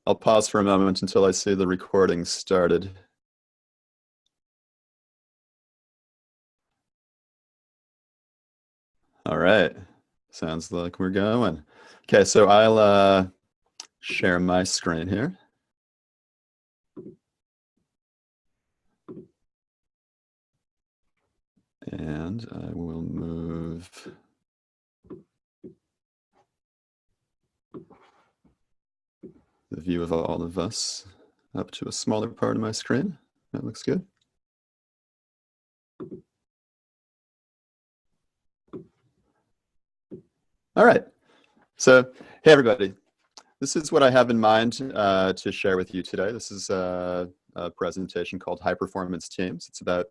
I'll pause for a moment until I see the recording started. All right. Sounds like we're going. Okay, so I'll share my screen here. And I will move the view of all of us up to a smaller part of my screen. That looks good. All right. So, hey, everybody. This is what I have in mind to share with you today. This is a presentation called High Performance Teams. It's about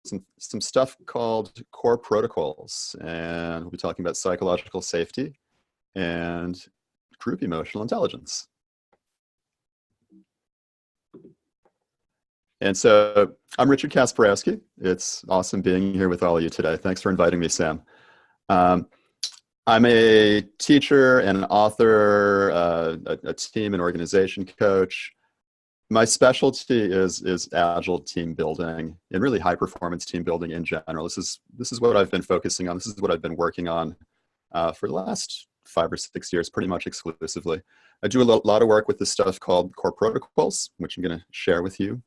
some stuff called core protocols, and we'll be talking about psychological safety and group emotional intelligence. And so I'm Richard Kasperowski. It's awesome being here with all of you today. Thanks for inviting me, Sam. I'm a teacher and an author, a team and organization coach. My specialty is agile team building and really high performance team building in general. This is what I've been focusing on. This is what I've been working on for the last 5 or 6 years, pretty much exclusively. I do a lot of work with this stuff called core protocols, which I'm going to share with you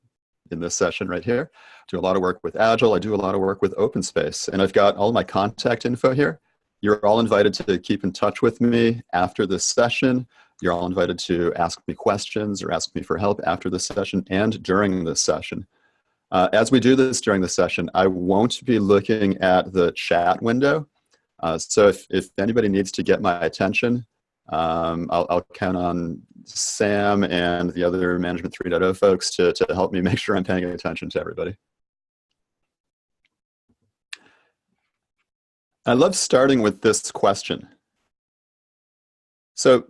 in this session right here. I do a lot of work with Agile. I do a lot of work with open space, and I've got all my contact info here. You're all invited to keep in touch with me after this session. You're all invited to ask me questions or ask me for help after the session and during this session. As we do this during the session, I won't be looking at the chat window. So if anybody needs to get my attention, I'll count on Sam and the other Management 3.0 folks to help me make sure I'm paying attention to everybody. I love starting with this question. So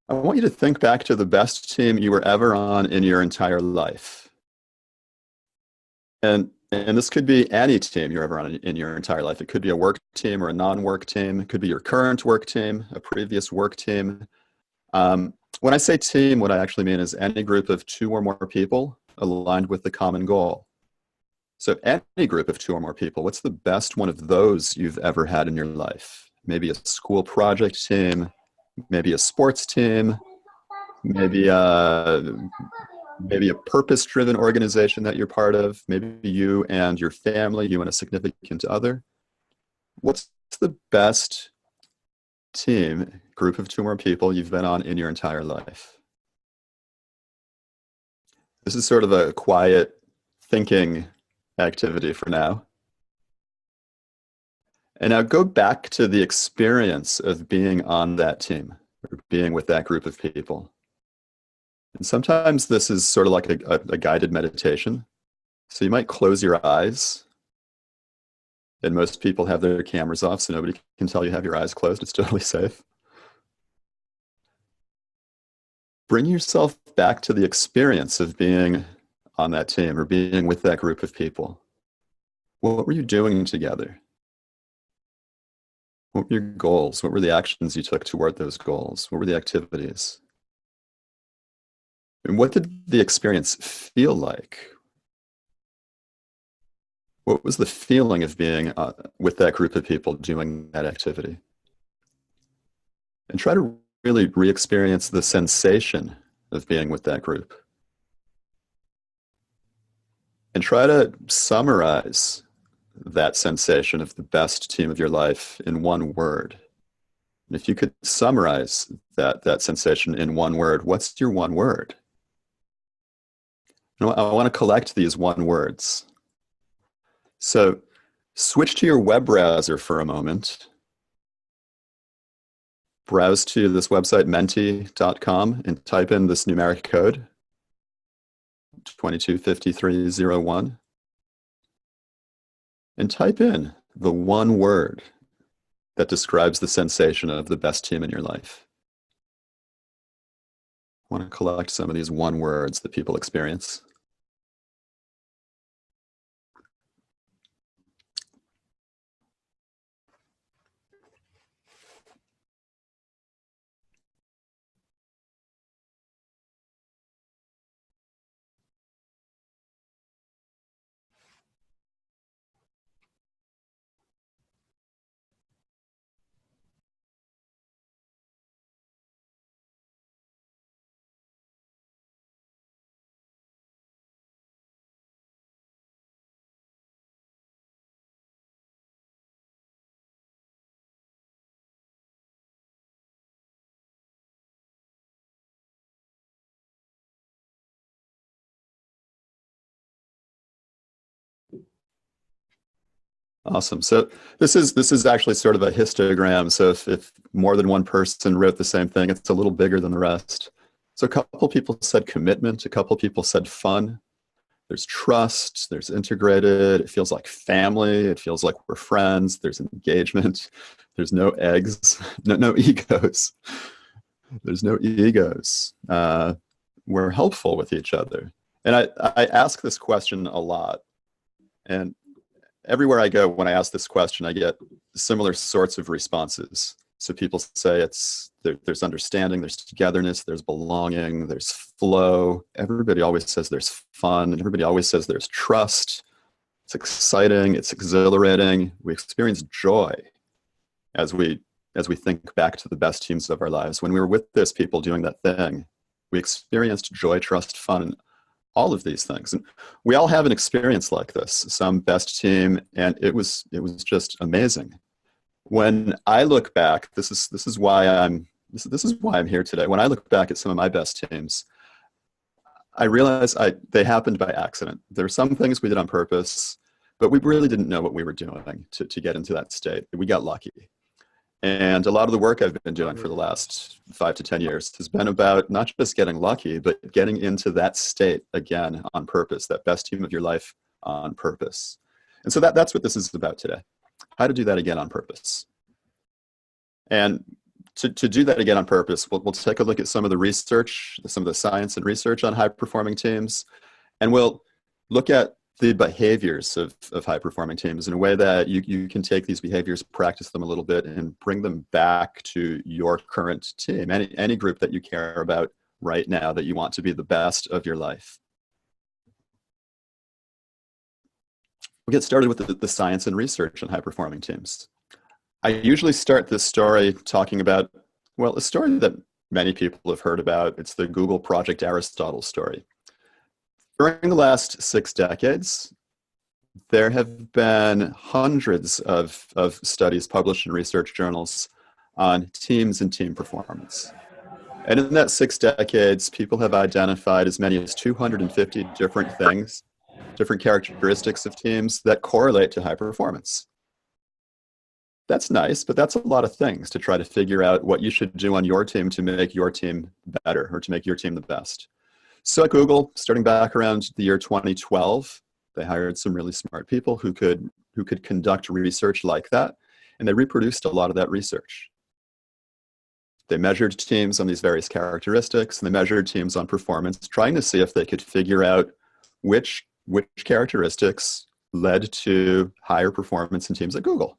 I want you to think back to the best team you were ever on in your entire life. And this could be any team you're ever on in your entire life. It could be a work team or a non-work team. It could be your current work team, a previous work team. When I say team, what I actually mean is any group of 2 or more people aligned with the common goal. So any group of 2 or more people, what's the best one of those you've ever had in your life? Maybe a school project team, maybe a sports team, maybe a purpose-driven organization that you're part of, maybe you and your family, you and a significant other. What's the best team, group of 2 or more people you've been on in your entire life? This is sort of a quiet thinking activity for now. And now go back to the experience of being on that team or being with that group of people. And sometimes this is sort of like a guided meditation. So you might close your eyes. And most people have their cameras off, so nobody can tell you have your eyes closed. It's totally safe. Bring yourself back to the experience of being on that team or being with that group of people. What were you doing together? What were your goals? What were the actions you took toward those goals? What were the activities? And what did the experience feel like? What was the feeling of being with that group of people doing that activity? And try to really re-experience the sensation of being with that group. And try to summarize that sensation of the best team of your life in one word. And if you could summarize that sensation in one word, what's your one word? I want to collect these one words. So switch to your web browser for a moment. Browse to this website, menti.com, and type in this numeric code, 225301, and type in the one word that describes the sensation of the best team in your life. I want to collect some of these one words that people experience. Awesome. So this is actually sort of a histogram. So if more than one person wrote the same thing, it's a little bigger than the rest. So a couple people said commitment, a couple people said fun. There's trust, there's integrated, it feels like family, it feels like we're friends, there's engagement, there's no eggs, no egos. There's no egos. We're helpful with each other. And I ask this question a lot. And everywhere I go, when I ask this question, I get similar sorts of responses. So people say there's understanding, there's togetherness, there's belonging, there's flow. Everybody always says there's fun. Everybody always says there's trust. It's exciting, it's exhilarating. We experience joy as we think back to the best teams of our lives. When we were with those people doing that thing, we experienced joy, trust, fun, all of these things. And we all have an experience like this, some best team, and it was just amazing. When I look back, this is why I'm here today. When I look back at some of my best teams, I realize they happened by accident. There are some things we did on purpose, but we really didn't know what we were doing to get into that state. We got lucky. And a lot of the work I've been doing for the last 5 to 10 years has been about not just getting lucky, but getting into that state again on purpose, that best team of your life on purpose. And so that's what this is about today. How to do that again on purpose. And to do that again on purpose, we'll take a look at some of the research, some of the science and research on high-performing teams, and we'll look at the behaviors of high-performing teams in a way that you can take these behaviors, practice them a little bit, and bring them back to your current team, any group that you care about right now that you want to be the best of your life. We'll get started with the science and research on high-performing teams. I usually start this story talking about, well, a story that many people have heard about. It's the Google Project Aristotle story. During the last 6 decades, there have been hundreds of studies published in research journals on teams and team performance. And in that 6 decades, people have identified as many as 250 different things, different characteristics of teams that correlate to high performance. That's nice, but that's a lot of things to try to figure out what you should do on your team to make your team better or to make your team the best. So at Google, starting back around the year 2012, they hired some really smart people who could conduct research like that, and they reproduced a lot of that research. They measured teams on these various characteristics, and they measured teams on performance, trying to see if they could figure out which characteristics led to higher performance in teams at Google.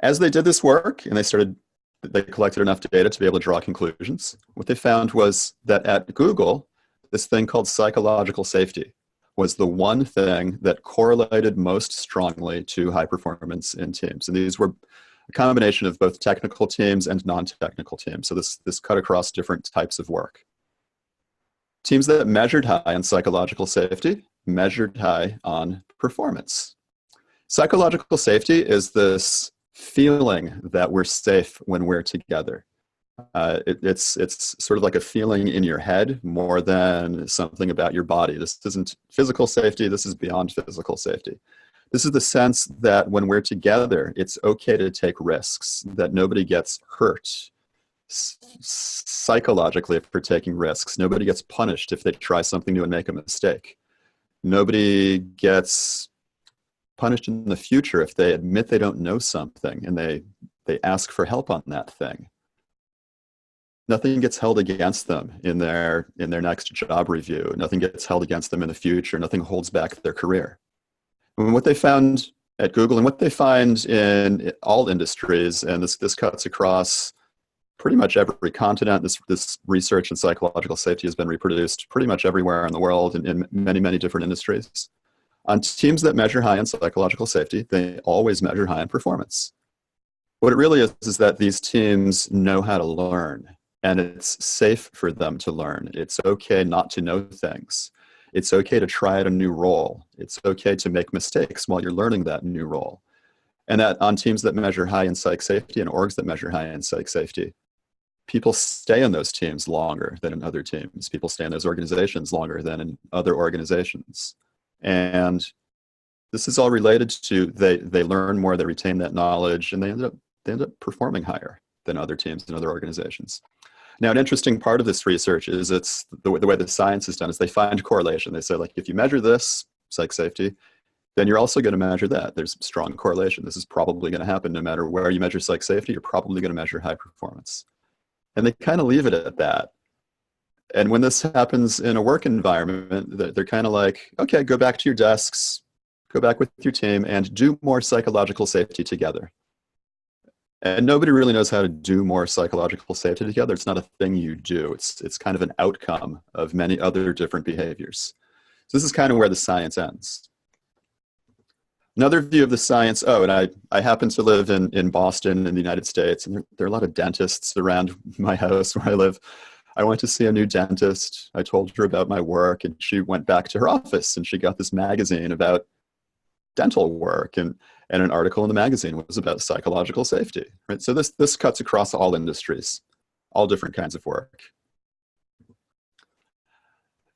As they did this work, and they collected enough data to be able to draw conclusions, what they found was that at Google, this thing called psychological safety was the one thing that correlated most strongly to high performance in teams. And these were a combination of both technical teams and non-technical teams. So this cut across different types of work. Teams that measured high on psychological safety measured high on performance. Psychological safety is this feeling that we're safe when we're together. It's sort of like a feeling in your head more than something about your body. This isn't physical safety, this is beyond physical safety. This is the sense that when we're together, it's okay to take risks, that nobody gets hurt psychologically for taking risks. Nobody gets punished if they try something new and make a mistake. Nobody gets punished in the future if they admit they don't know something and they ask for help on that thing. Nothing gets held against them in their next job review. Nothing gets held against them in the future. Nothing holds back their career. And what they found at Google and what they find in all industries, and this cuts across pretty much every continent. This research in psychological safety has been reproduced pretty much everywhere in the world in many, many different industries. On teams that measure high in psychological safety, they always measure high in performance. What it really is that these teams know how to learn, and it's safe for them to learn. It's okay not to know things. It's okay to try out a new role. It's okay to make mistakes while you're learning that new role. And that on teams that measure high in psych safety and orgs that measure high in psych safety, people stay in those teams longer than in other teams. People stay in those organizations longer than in other organizations. And this is all related to they learn more, they retain that knowledge, and they end up performing higher than other teams and other organizations. Now, an interesting part of this research is it's the way the science is done is they find correlation. They say, like, if you measure this, psych safety, then you're also going to measure that. There's strong correlation. This is probably going to happen no matter where you measure psych safety. You're probably going to measure high performance. And they kind of leave it at that. And when this happens in a work environment, they're kind of like, okay, go back to your desks, go back with your team, and do more psychological safety together. And nobody really knows how to do more psychological safety together. It's not a thing you do. It's kind of an outcome of many other different behaviors. So this is kind of where the science ends. Another view of the science, and I happen to live in Boston in the United States, and there are a lot of dentists around my house where I live. I went to see a new dentist. I told her about my work, and she went back to her office, and she got this magazine about dental work, and an article in the magazine was about psychological safety, right? So this cuts across all industries, all different kinds of work.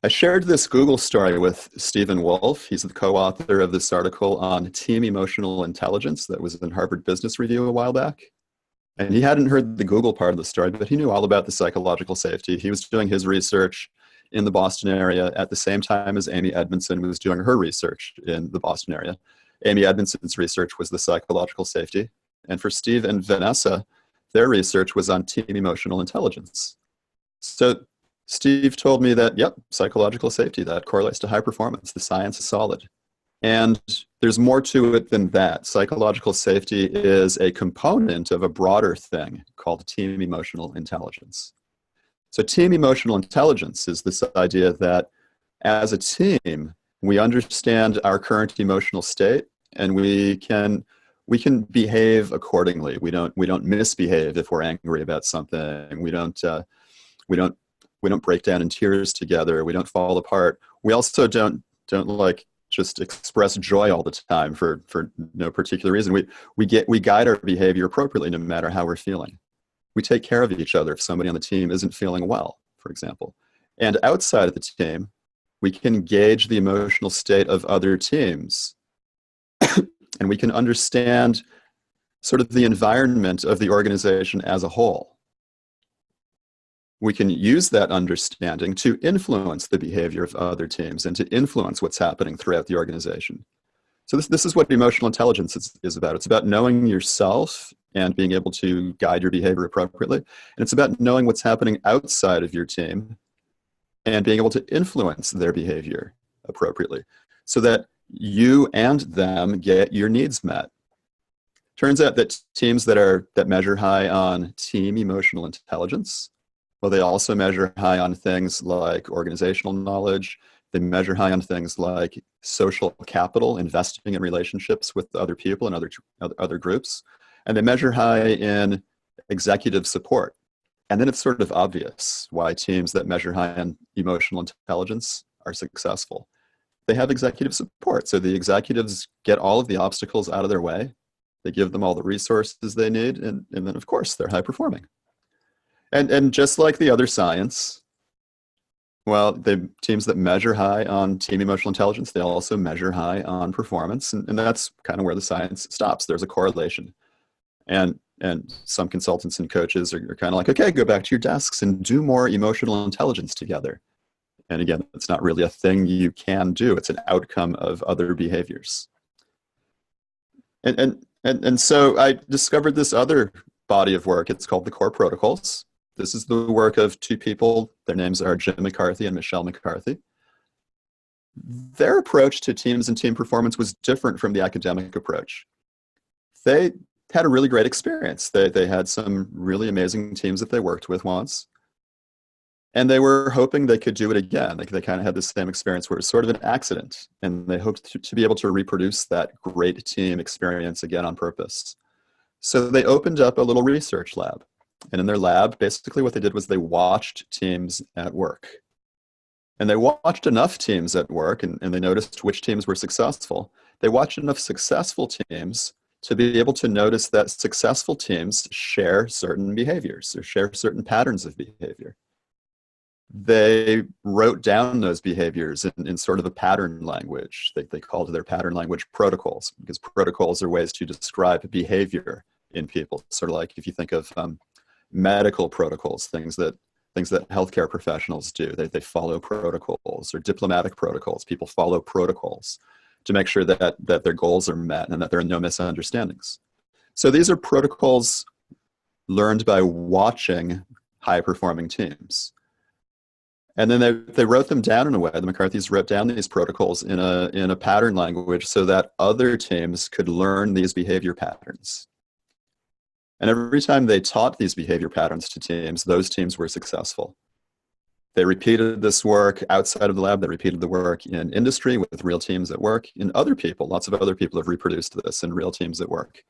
I shared this Google story with Stephen Wolf. He's the co-author of this article on team emotional intelligence that was in Harvard Business Review a while back. And he hadn't heard the Google part of the story, but he knew all about the psychological safety. He was doing his research in the Boston area at the same time as Amy Edmondson was doing her research in the Boston area. Amy Edmondson's research was the psychological safety. And for Steve and Vanessa, their research was on team emotional intelligence. So Steve told me that, yep, psychological safety, that correlates to high performance. The science is solid. And there's more to it than that. Psychological safety is a component of a broader thing called team emotional intelligence. So team emotional intelligence is this idea that as a team, we understand our current emotional state, and we can behave accordingly. We don't misbehave if we're angry about something. We don't break down in tears together. We don't fall apart. We also don't like just express joy all the time for no particular reason. We guide our behavior appropriately no matter how we're feeling. We take care of each other if somebody on the team isn't feeling well, for example. And outside of the team, we can gauge the emotional state of other teams. And we can understand sort of the environment of the organization as a whole. We can use that understanding to influence the behavior of other teams and to influence what's happening throughout the organization. So this is what emotional intelligence is about. It's about knowing yourself and being able to guide your behavior appropriately. And it's about knowing what's happening outside of your team and being able to influence their behavior appropriately so that you and them get your needs met. Turns out that teams that measure high on team emotional intelligence, well, they also measure high on things like organizational knowledge. They measure high on things like social capital, investing in relationships with other people and other groups. And they measure high in executive support. And then it's sort of obvious why teams that measure high on emotional intelligence are successful. They have executive support. So the executives get all of the obstacles out of their way. They give them all the resources they need. And then, of course, they're high performing. And just like the other science, well, the teams that measure high on team emotional intelligence, they also measure high on performance. And that's kind of where the science stops. There's a correlation. And some consultants and coaches are kind of like, okay, go back to your desks and do more emotional intelligence together. And again, it's not really a thing you can do. It's an outcome of other behaviors. And so I discovered this other body of work. It's called the Core Protocols. This is the work of two people. Their names are Jim McCarthy and Michelle McCarthy. Their approach to teams and team performance was different from the academic approach. They had a really great experience. They had some really amazing teams that they worked with once. And they were hoping they could do it again. They kind of had the same experience where it was sort of an accident. And they hoped to be able to reproduce that great team experience again on purpose. So they opened up a little research lab. And in their lab, basically what they did was they watched teams at work. And they watched enough teams at work, and they noticed which teams were successful. They watched enough successful teams to be able to notice that successful teams share certain behaviors or share certain patterns of behavior. they wrote down those behaviors in sort of a pattern language. They called their pattern language protocols, because protocols are ways to describe behavior in people. Sort of like if you think of medical protocols, things that healthcare professionals do. They follow protocols, or diplomatic protocols. People follow protocols to make sure that their goals are met and that there are no misunderstandings. So these are protocols learned by watching high-performing teams. And then they wrote them down in a way. The McCarthys wrote down these protocols in a pattern language so that other teams could learn these behavior patterns. And every time they taught these behavior patterns to teams, those teams were successful. They repeated this work outside of the lab. They repeated the work in industry with real teams at work. In other people, lots of other people have reproduced this in real teams at work.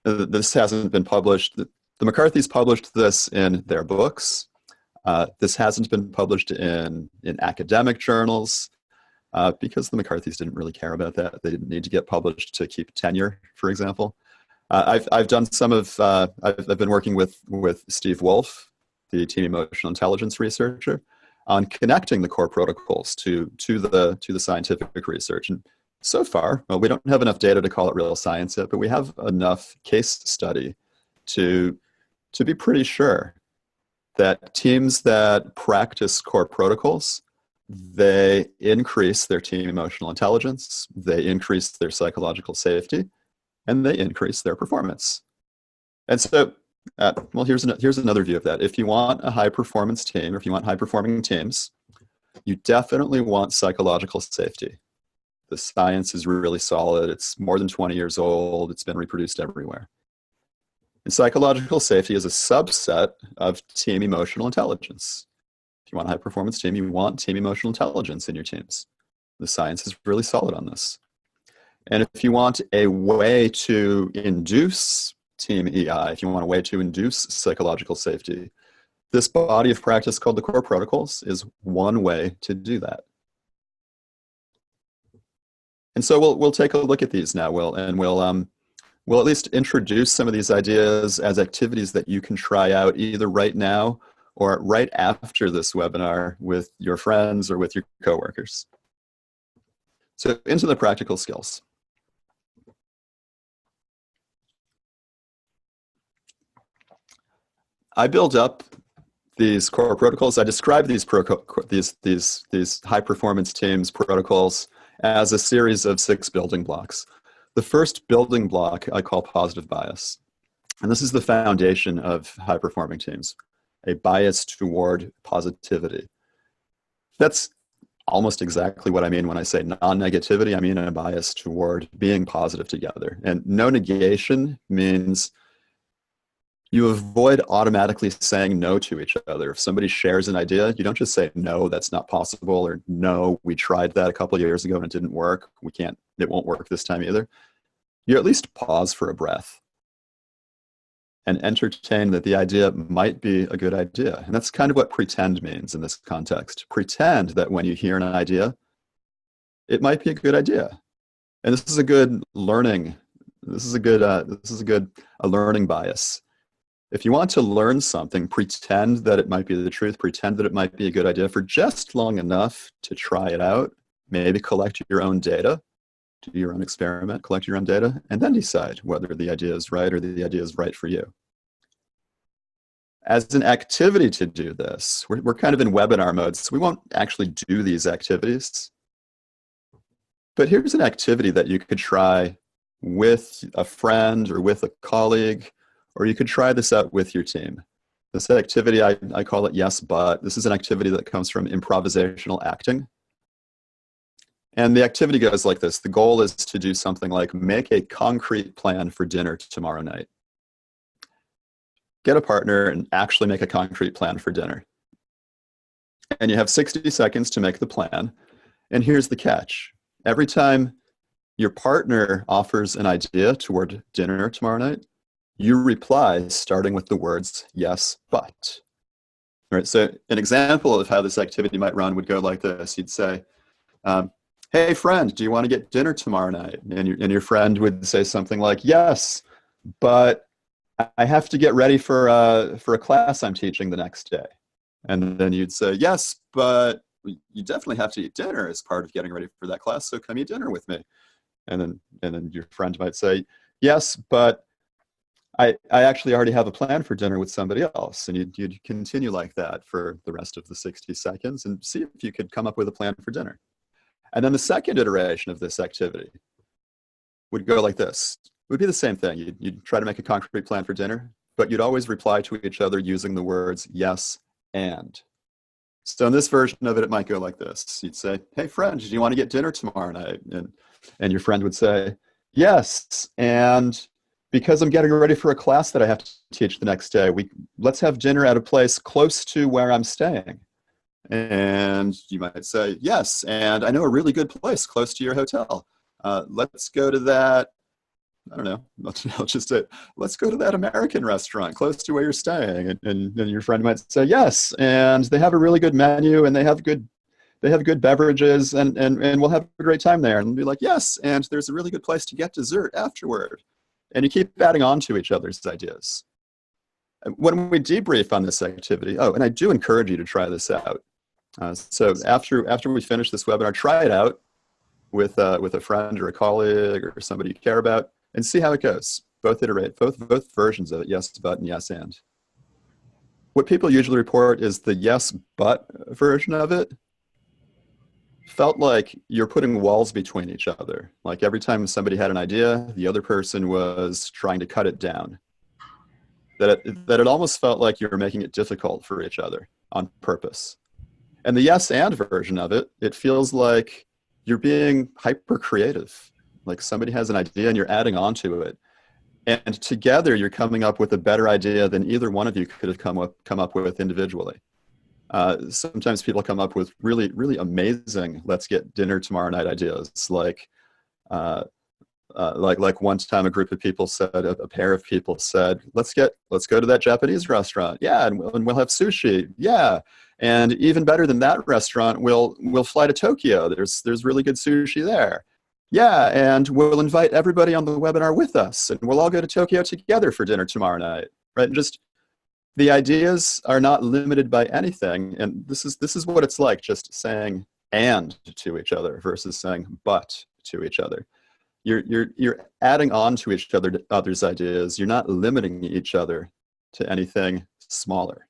This hasn't been published. The McCarthys published this in their books. This hasn't been published in academic journals because the McCarthys didn't really care about that. They didn't need to get published to keep tenure, for example. I've done some of, I've been working with Steve Wolf, the team emotional intelligence researcher, on connecting the core protocols to the scientific research. And so far, well, we don't have enough data to call it real science yet, but we have enough case study to be pretty sure that teams that practice core protocols, they increase their team emotional intelligence, they increase their psychological safety, and they increase their performance. And so, well, here's another view of that. If you want a high-performance team, or if you want high-performing teams, you definitely want psychological safety. The science is really solid. It's more than 20 years old. It's been reproduced everywhere. And psychological safety is a subset of team emotional intelligence. If you want a high-performance team, you want team emotional intelligence in your teams. The science is really solid on this. And if you want a way to induce team EI, if you want a way to induce psychological safety, this body of practice called the core protocols is one way to do that. And so we'll take a look at these now, we'll at least introduce some of these ideas as activities that you can try out either right now or right after this webinar with your friends or with your coworkers. So into the practical skills. I build up these core protocols. I describe these high performance teams protocols as a series of 6 building blocks. The first building block I call positive bias. And this is the foundation of high performing teams, a bias toward positivity. That's almost exactly what I mean when I say non-negativity. I mean a bias toward being positive together. And no negation means you avoid automatically saying no to each other. If somebody shares an idea, you don't just say, no, that's not possible, or no, we tried that a couple of years ago and it didn't work. It won't work this time either. You at least pause for a breath and entertain that the idea might be a good idea. And that's kind of what pretend means in this context. Pretend that when you hear an idea, it might be a good idea. And this is a good learning. This is a good learning bias. If you want to learn something, pretend that it might be the truth, pretend that it might be a good idea for just long enough to try it out, maybe collect your own data, do your own experiment, collect your own data, and then decide whether the idea is right or the idea is right for you. As an activity to do this, we're kind of in webinar mode, so we won't actually do these activities. But here's an activity that you could try with a friend or with a colleague, or you could try this out with your team. This activity, I call it yes, but. This is an activity that comes from improvisational acting. And the activity goes like this. The goal is to do something like make a concrete plan for dinner tomorrow night. Get a partner and actually make a concrete plan for dinner. And you have 60 seconds to make the plan. And here's the catch. Every time your partner offers an idea toward dinner tomorrow night, you reply starting with the words, yes, but. All right, so an example of how this activity might run would go like this. You'd say, hey, friend, do you want to get dinner tomorrow night? And your friend would say something like, yes, but I have to get ready for a class I'm teaching the next day. And then you'd say, yes, but you definitely have to eat dinner as part of getting ready for that class, so come eat dinner with me. And then your friend might say, yes, but I actually already have a plan for dinner with somebody else. And you'd continue like that for the rest of the 60 seconds and see if you could come up with a plan for dinner. And then the second iteration of this activity would go like this. It would be the same thing. You'd try to make a concrete plan for dinner, but you'd always reply to each other using the words yes and. So in this version of it, it might go like this. You'd say, hey, friend, do you want to get dinner tomorrow night? And your friend would say, yes, and because I'm getting ready for a class that I have to teach the next day, let's have dinner at a place close to where I'm staying. And you might say, yes, and I know a really good place close to your hotel. Let's go to that, I don't know, I'll just say, let's go to that American restaurant close to where you're staying. And your friend might say, yes, and they have a really good menu and they have good beverages and we'll have a great time there. And be like, yes, and there's a really good place to get dessert afterward. And you keep adding on to each other's ideas. When we debrief on this activity, and I do encourage you to try this out. So after we finish this webinar, try it out with a friend or a colleague or somebody you care about and see how it goes. Both versions of it, yes, but, and yes, and. What people usually report is the yes, but version of it felt like you're putting walls between each other. Like every time somebody had an idea, the other person was trying to cut it down. That it almost felt like you were making it difficult for each other on purpose. And the yes and version of it, it feels like you're being hyper creative. Like somebody has an idea and you're adding on to it. And together you're coming up with a better idea than either one of you could have come up with individually. Sometimes people come up with really, really amazing let's get dinner tomorrow night ideas. Like one time a group of people said, a pair of people said, let's go to that Japanese restaurant. Yeah, and we'll have sushi. Yeah. And even better than that restaurant, we'll fly to Tokyo. There's really good sushi there. Yeah, and we'll invite everybody on the webinar with us, and we'll all go to Tokyo together for dinner tomorrow night. Right? And just the ideas are not limited by anything, and this is what it's like, just saying and to each other versus saying but to each other. You're adding on to each other's ideas. You're not limiting each other to anything smaller.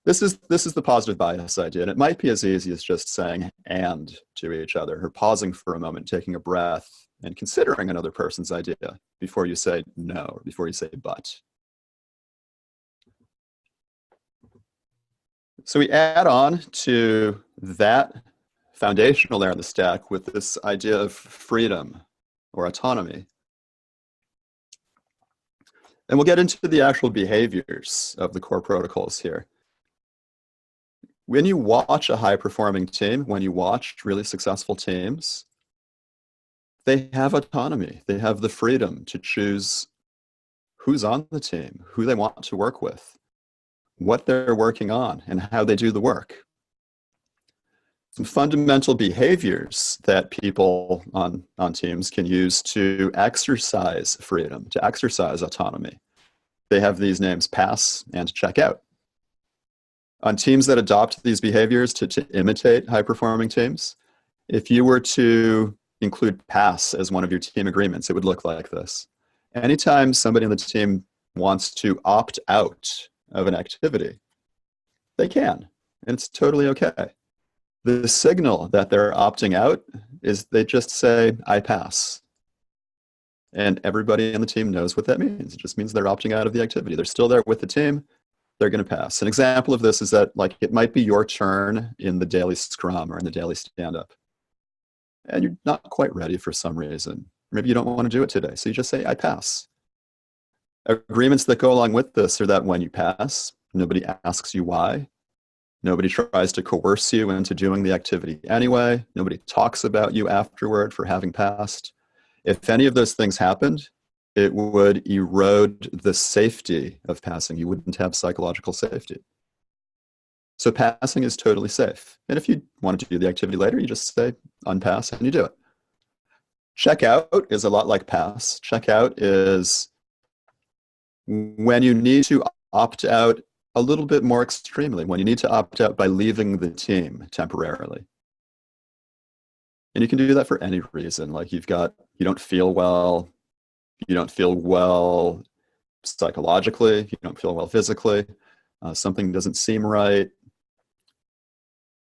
This is the positive bias idea, and it might be as easy as just saying and to each other, or pausing for a moment, taking a breath, and considering another person's idea before you say no, or before you say but. So we add on to that foundational layer in the stack with this idea of freedom or autonomy. And we'll get into the actual behaviors of the core protocols here. When you watch a high-performing team, when you watch really successful teams, they have autonomy. They have the freedom to choose who's on the team, who they want to work with, what they're working on, and how they do the work. Some fundamental behaviors that people on teams can use to exercise freedom, to exercise autonomy. They have these names: pass and check out. On teams that adopt these behaviors to imitate high-performing teams, if you were to include pass as one of your team agreements, it would look like this. Anytime somebody on the team wants to opt out of an activity, they can, and it's totally okay. The signal that they're opting out is they just say, I pass. And everybody on the team knows what that means. It just means they're opting out of the activity. They're still there with the team. They're going to pass. An example of this is that, like, it might be your turn in the daily scrum or in the daily stand-up, and you're not quite ready for some reason. Maybe you don't want to do it today, so you just say, I pass. Agreements that go along with this are that when you pass, nobody asks you why. Nobody tries to coerce you into doing the activity anyway. Nobody talks about you afterward for having passed. If any of those things happened, it would erode the safety of passing. You wouldn't have psychological safety. So passing is totally safe. And if you wanted to do the activity later, you just say unpass and you do it. Checkout is a lot like pass. Checkout is when you need to opt out a little bit more extremely, when you need to opt out by leaving the team temporarily. And you can do that for any reason. Like you don't feel well, you don't feel well psychologically, you don't feel well physically, something doesn't seem right.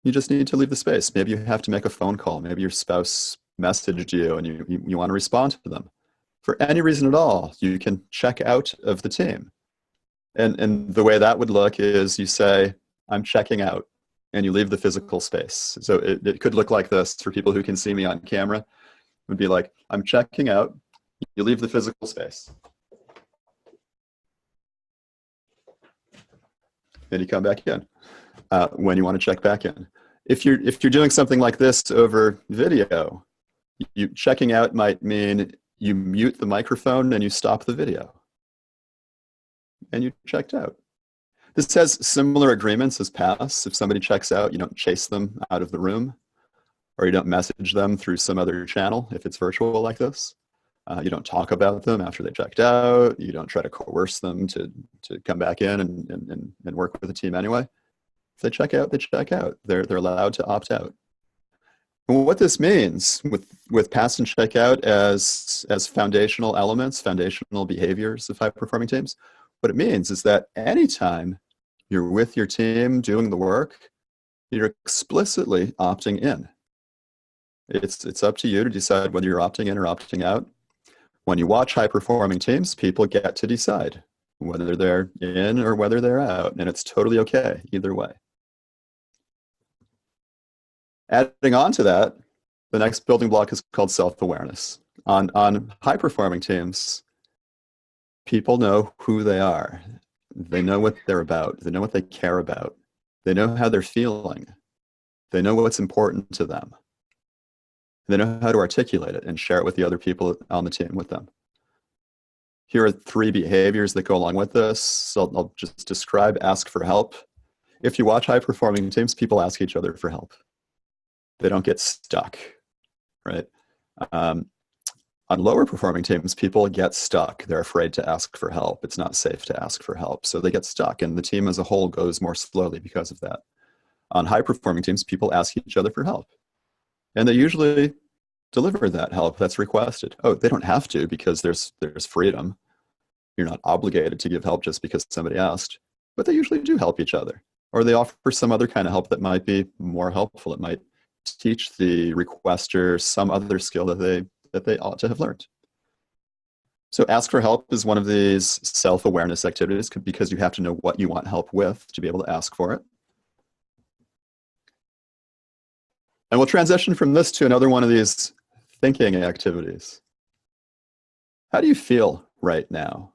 You just need to leave the space. Maybe you have to make a phone call. Maybe your spouse messaged you and you want to respond to them. For any reason at all, you can check out of the team. And the way that would look is you say, I'm checking out, and you leave the physical space. So it could look like this for people who can see me on camera. It would be like, I'm checking out, you leave the physical space. Then you come back in when you want to check back in. If you're doing something like this over video, you checking out might mean you mute the microphone and you stop the video. And you checked out. This has similar agreements as pass. If somebody checks out, you don't chase them out of the room, or you don't message them through some other channel if it's virtual like this. You don't talk about them after they checked out. You don't try to coerce them to come back in and work with the team anyway. If they check out, they check out. They're allowed to opt out. And what this means with pass and check out as foundational elements, foundational behaviors of high-performing teams, what it means is that anytime you're with your team doing the work, you're explicitly opting in. It's up to you to decide whether you're opting in or opting out. When you watch high-performing teams, people get to decide whether they're in or whether they're out, and it's totally okay either way. Adding on to that, the next building block is called self-awareness. On high-performing teams, people know who they are. They know what they're about. They know what they care about. They know how they're feeling. They know what's important to them. They know how to articulate it and share it with the other people on the team with them. Here are 3 behaviors that go along with this. So I'll just describe ask for help. If you watch high-performing teams, people ask each other for help. They don't get stuck, right? On lower performing teams, people get stuck. They're afraid to ask for help. It's not safe to ask for help. So they get stuck, and the team as a whole goes more slowly because of that. On high performing teams, people ask each other for help. And they usually deliver that help that's requested. Oh, they don't have to because there's freedom. You're not obligated to give help just because somebody asked, but they usually do help each other. Or they offer some other kind of help that might be more helpful. It might teach the requester some other skill that they ought to have learned. So ask for help is one of these self-awareness activities because you have to know what you want help with to be able to ask for it. And we'll transition from this to another one of these thinking activities. How do you feel right now?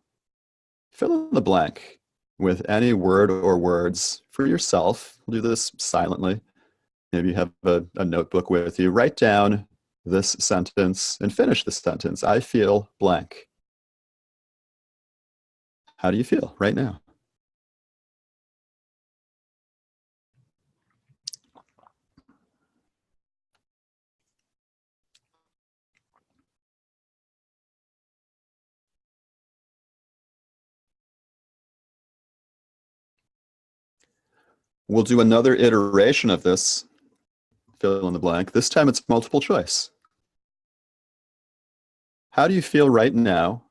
Fill in the blank with any word or words for yourself. We'll do this silently. Maybe you have a notebook with you. Write down this sentence and finish the sentence. I feel blank. How do you feel right now? We'll do another iteration of this, fill in the blank. This time it's multiple choice. How do you feel right now?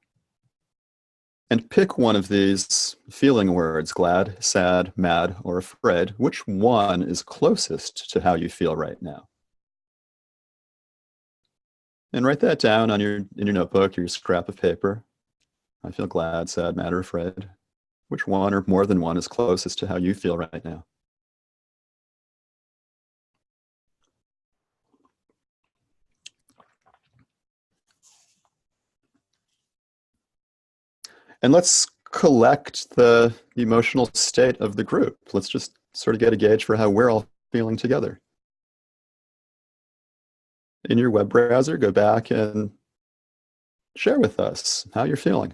And pick one of these feeling words, glad, sad, mad, or afraid. Which one is closest to how you feel right now? And write that down on in your notebook or your scrap of paper. I feel glad, sad, mad, or afraid. Which one or more than one is closest to how you feel right now? And let's collect the emotional state of the group. Let's just sort of get a gauge for how we're all feeling together. In your web browser, go back and share with us how you're feeling.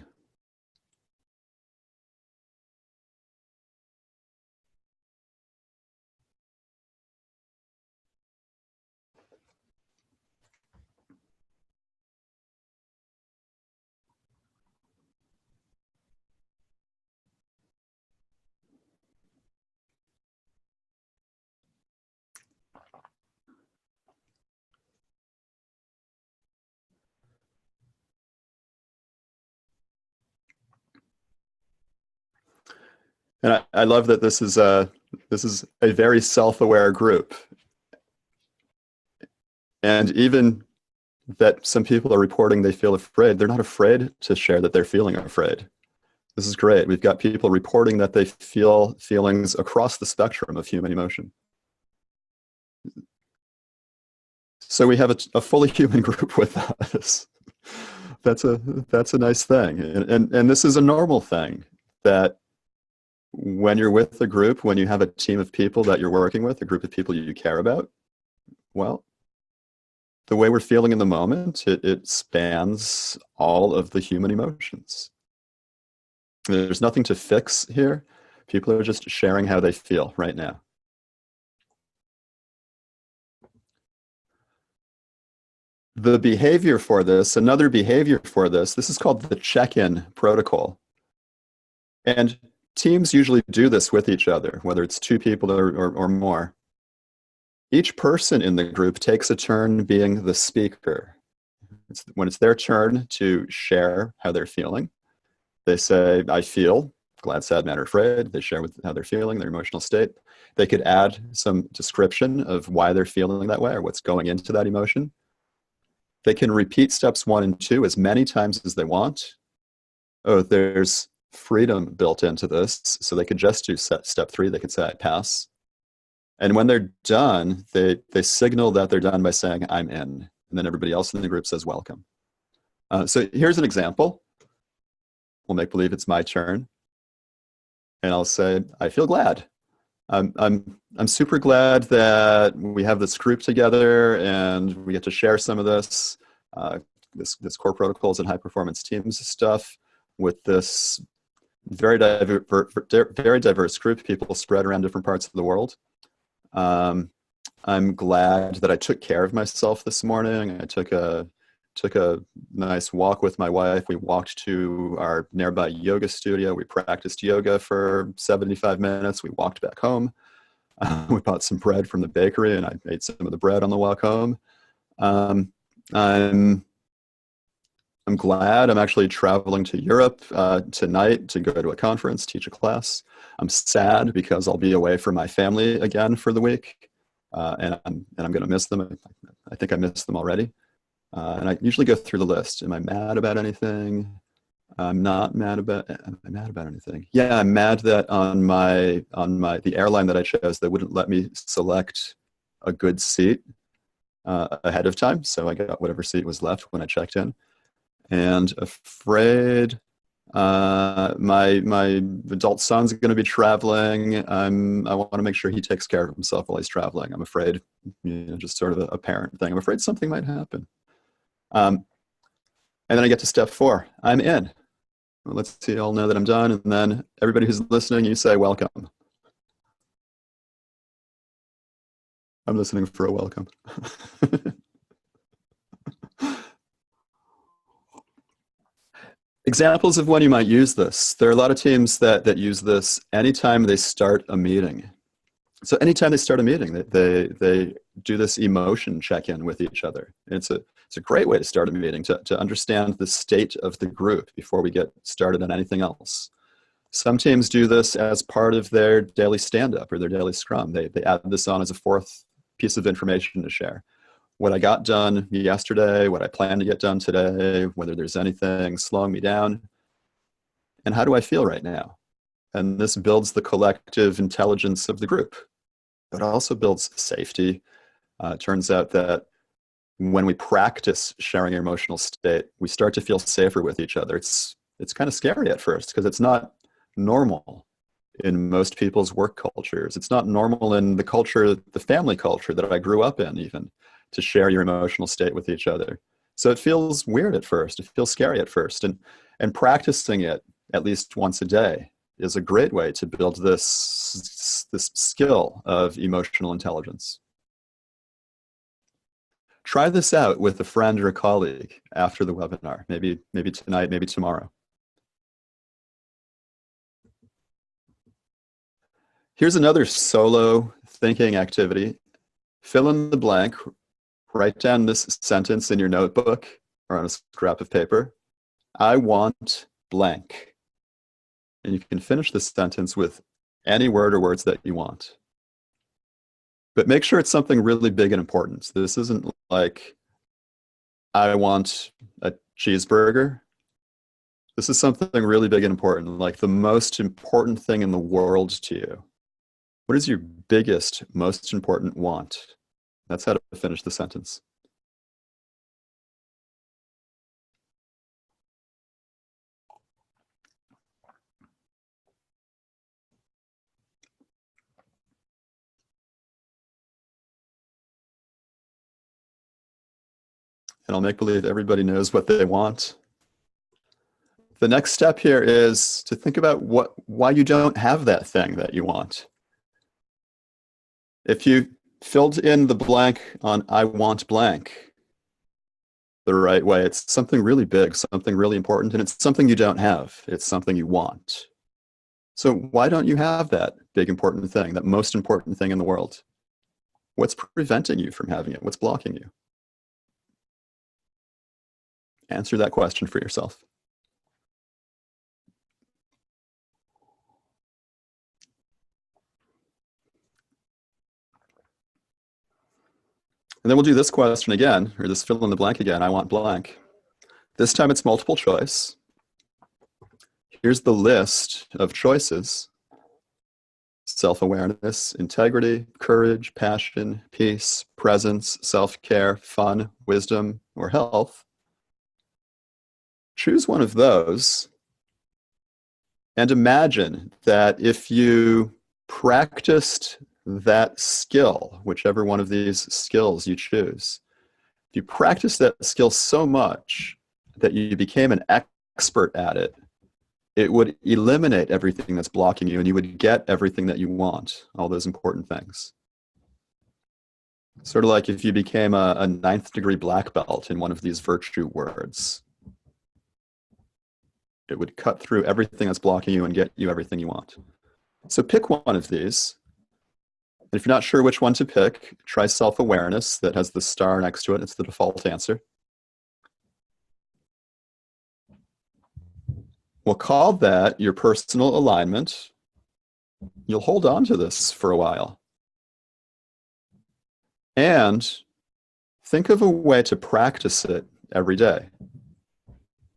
And I love that this is a very self-aware group. And even that some people are reporting they feel afraid, they're not afraid to share that they're feeling afraid. This is great. We've got people reporting that they feel feelings across the spectrum of human emotion. So we have a fully human group with us. That's a nice thing. And this is a normal thing, that when you're with a group, when you have a team of people that you're working with, a group of people you care about, well, the way we're feeling in the moment, it spans all of the human emotions. There's nothing to fix here. People are just sharing how they feel right now. The behavior for this, another behavior for this is called the check-in protocol. And teams usually do this with each other, whether it's two people or more. Each person in the group takes a turn being the speaker. When it's their turn to share how they're feeling, they say, I feel glad, sad, mad, or afraid. They share with how they're feeling, their emotional state. They could add some description of why they're feeling that way or what's going into that emotion. They can repeat steps 1 and 2 as many times as they want. Oh, there's freedom built into this. So they could just do step 3. They could say, I pass. And when they're done, they signal that they're done by saying, I'm in. And then everybody else in the group says, welcome. So here's an example. We'll make believe it's my turn. And I'll say, I feel glad. I'm super glad that we have this group together and we get to share some of this core protocols and high performance teams stuff with this very diverse group of people spread around different parts of the world. I'm glad that I took care of myself this morning. I took a nice walk with my wife. We walked to our nearby yoga studio. We practiced yoga for 75 minutes. We walked back home. We bought some bread from the bakery and I ate some of the bread on the walk home. I'm glad I'm actually traveling to Europe tonight to go to a conference, teach a class. I'm sad because I'll be away from my family again for the week, and I'm going to miss them. I think I missed them already. And I usually go through the list. Am I mad about anything? I'm not mad about. Am I mad about anything? Yeah, I'm mad that on the airline that I chose, they wouldn't let me select a good seat ahead of time. So I got whatever seat was left when I checked in. And afraid my adult son's going to be traveling. I want to make sure he takes care of himself while he's traveling. I'm afraid, just sort of a parent thing. I'm afraid something might happen. And then I get to step 4. I'm in. Well, let's see, I'll know that I'm done. And then everybody who's listening, you say welcome. I'm listening for a welcome. Examples of when you might use this. There are a lot of teams that use this anytime they start a meeting. So anytime they start a meeting, they do this emotion check-in with each other. It's a great way to start a meeting, to understand the state of the group before we get started on anything else. Some teams do this as part of their daily stand-up or their daily scrum. They add this on as a 4th piece of information to share. What I got done yesterday, what I plan to get done today, whether there's anything slowing me down, and how do I feel right now? And this builds the collective intelligence of the group, but also builds safety. It turns out that when we practice sharing our emotional state, we start to feel safer with each other. It's kind of scary at first because it's not normal in most people's work cultures. It's not normal in the culture, the family culture that I grew up in even, to share your emotional state with each other. So it feels weird at first. It feels scary at first. And practicing it at least once a day is a great way to build this skill of emotional intelligence. Try this out with a friend or a colleague after the webinar, maybe tonight, maybe tomorrow. Here's another solo thinking activity. Fill in the blank. Write down this sentence in your notebook or on a scrap of paper. I want blank. And you can finish this sentence with any word or words that you want. But make sure it's something really big and important. So this isn't like, I want a cheeseburger. This is something really big and important, like the most important thing in the world to you. What is your biggest, most important want? That's how to finish the sentence. And I'll make believe everybody knows what they want. The next step here is to think about why you don't have that thing that you want. If you filled in the blank on I want blank the right way, it's something really big, something really important, and it's something you don't have. It's something you want. So why don't you have that big important thing, that most important thing in the world? What's preventing you from having it? What's blocking you? Answer that question for yourself. And then we'll do this question again, or this fill in the blank again, I want blank. This time it's multiple choice. Here's the list of choices: self-awareness, integrity, courage, passion, peace, presence, self-care, fun, wisdom, or health. Choose one of those and imagine that if you practiced that skill, whichever one of these skills you choose, if you practice that skill so much that you became an expert at it, it would eliminate everything that's blocking you and you would get everything that you want, all those important things. Sort of like if you became a ninth degree black belt in one of these virtue words. It would cut through everything that's blocking you and get you everything you want. So pick one of these. And if you're not sure which one to pick, try self-awareness. That has the star next to it. It's the default answer. We'll call that your personal alignment. You'll hold on to this for a while. And think of a way to practice it every day.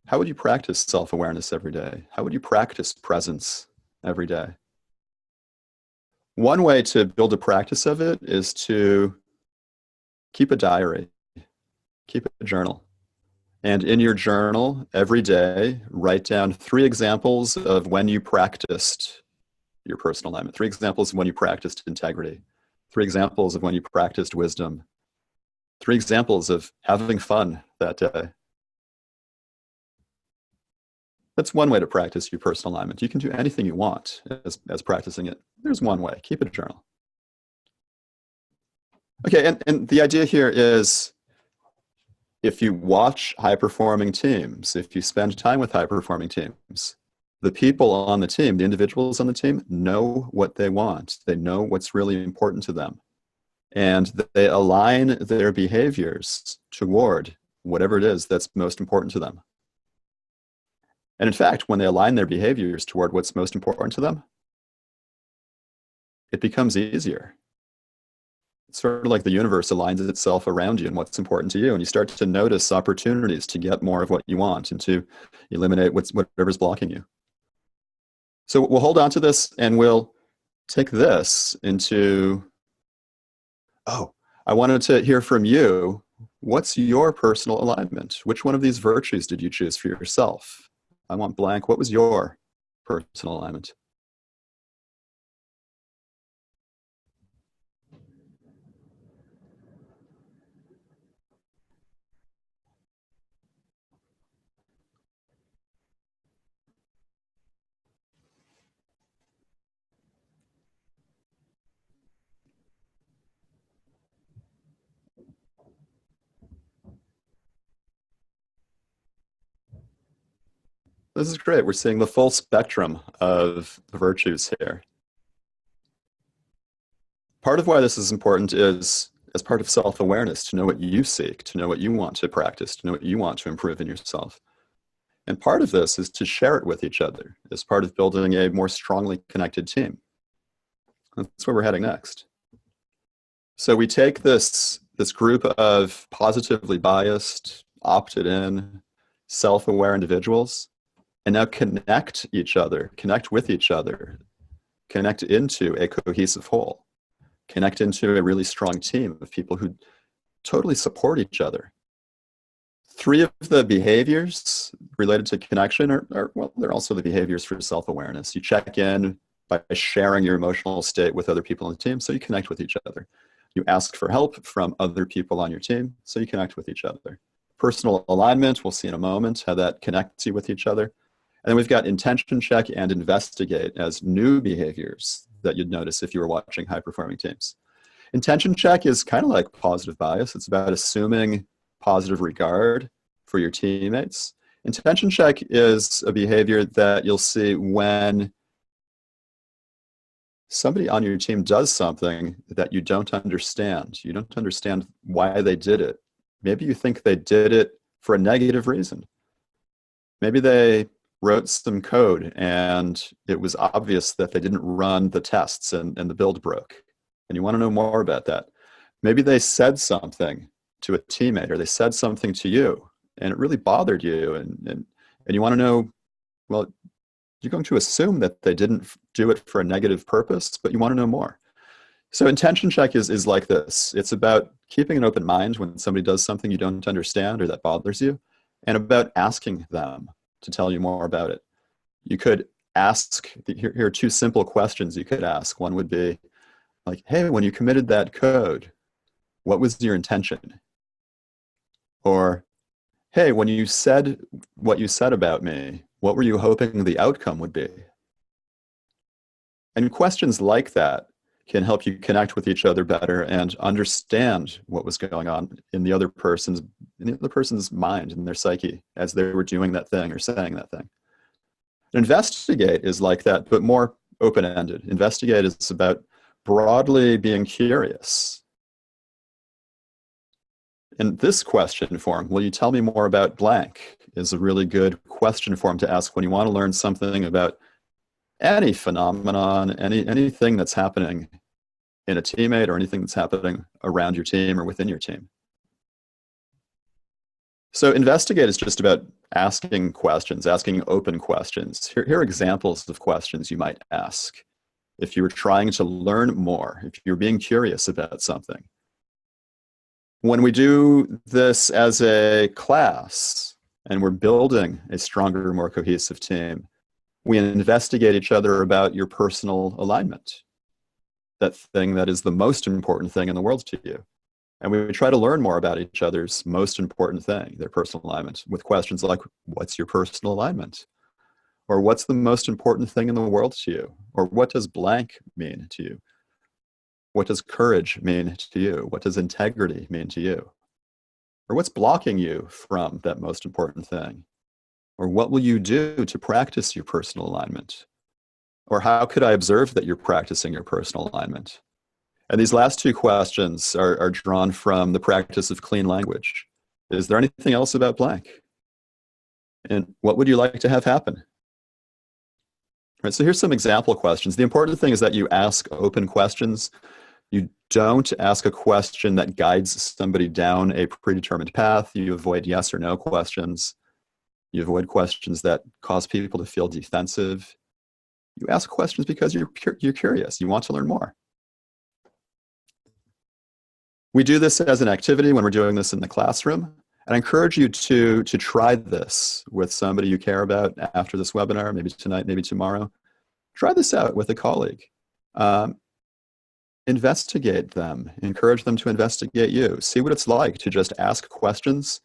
How would you practice self-awareness every day? How would you practice presence every day? One way to build a practice of it is to keep a diary, keep a journal. And in your journal, every day, write down 3 examples of when you practiced your personal alignment, 3 examples of when you practiced integrity, 3 examples of when you practiced wisdom, 3 examples of having fun that day. That's one way to practice your personal alignment. You can do anything you want as practicing it. There's one way. Keep a journal. Okay, and the idea here is if you watch high-performing teams, if you spend time with high-performing teams, the people on the team, the individuals on the team, know what they want. They know what's really important to them. And they align their behaviors toward whatever it is that's most important to them. And in fact, when they align their behaviors toward what's most important to them, it becomes easier. It's sort of like the universe aligns itself around you and what's important to you, and you start to notice opportunities to get more of what you want and to eliminate whatever's blocking you. So we'll hold on to this and we'll take this into, I wanted to hear from you. What's your personal alignment? Which one of these virtues did you choose for yourself? I want blank. What was your personal alignment? This is great. We're seeing the full spectrum of virtues here. Part of why this is important is as part of self-awareness, to know what you seek, to know what you want to practice, to know what you want to improve in yourself. And part of this is to share it with each other as part of building a more strongly connected team. That's where we're heading next. So we take this group of positively biased, opted in, self-aware individuals, and now connect with each other, connect into a cohesive whole, connect into a really strong team of people who totally support each other. Three of the behaviors related to connection are well, they're also the behaviors for self-awareness. You check in by sharing your emotional state with other people on the team, so you connect with each other. You ask for help from other people on your team, so you connect with each other. Personal alignment, we'll see in a moment how that connects you with each other. And then we've got intention check and investigate as new behaviors that you'd notice if you were watching high-performing teams. Intention check is kind of like positive bias. It's about assuming positive regard for your teammates. Intention check is a behavior that you'll see when somebody on your team does something that you don't understand. You don't understand why they did it. Maybe you think they did it for a negative reason. Maybe they wrote some code and it was obvious that they didn't run the tests and the build broke. And you want to know more about that. Maybe they said something to a teammate or they said something to you and it really bothered you. And you want to know, well, you're going to assume that they didn't do it for a negative purpose, but you want to know more. So intention check is like this. It's about keeping an open mind when somebody does something you don't understand or that bothers you, and about asking them to tell you more about it. You could ask, here are two simple questions you could ask. One would be like, hey, when you committed that code, what was your intention? Or, hey, when you said what you said about me, what were you hoping the outcome would be? And questions like that can help you connect with each other better and understand what was going on in the other person's mind, in their psyche, as they were doing that thing or saying that thing. Investigate is like that, but more open-ended. Investigate is about broadly being curious. In this question form, will you tell me more about blank, is a really good question form to ask when you want to learn something about any phenomenon, anything that's happening in a teammate or anything that's happening around your team or within your team. So investigate is just about asking questions, asking open questions. Here are examples of questions you might ask if you were trying to learn more, if you're being curious about something. When we do this as a class and we're building a stronger, more cohesive team, we investigate each other about your personal alignment, that thing that is the most important thing in the world to you. And we try to learn more about each other's most important thing, their personal alignment, with questions like, what's your personal alignment? Or what's the most important thing in the world to you? Or what does blank mean to you? What does courage mean to you? What does integrity mean to you? Or what's blocking you from that most important thing? Or what will you do to practice your personal alignment? Or how could I observe that you're practicing your personal alignment? And these last two questions are drawn from the practice of clean language. Is there anything else about blank? And what would you like to have happen? Right, so here's some example questions. The important thing is that you ask open questions. You don't ask a question that guides somebody down a predetermined path. You avoid yes or no questions. You avoid questions that cause people to feel defensive. You ask questions because you're curious. You want to learn more. We do this as an activity when we're doing this in the classroom. And I encourage you to try this with somebody you care about after this webinar, maybe tonight, maybe tomorrow. Try this out with a colleague. Investigate them. Encourage them to investigate you. See what it's like to just ask questions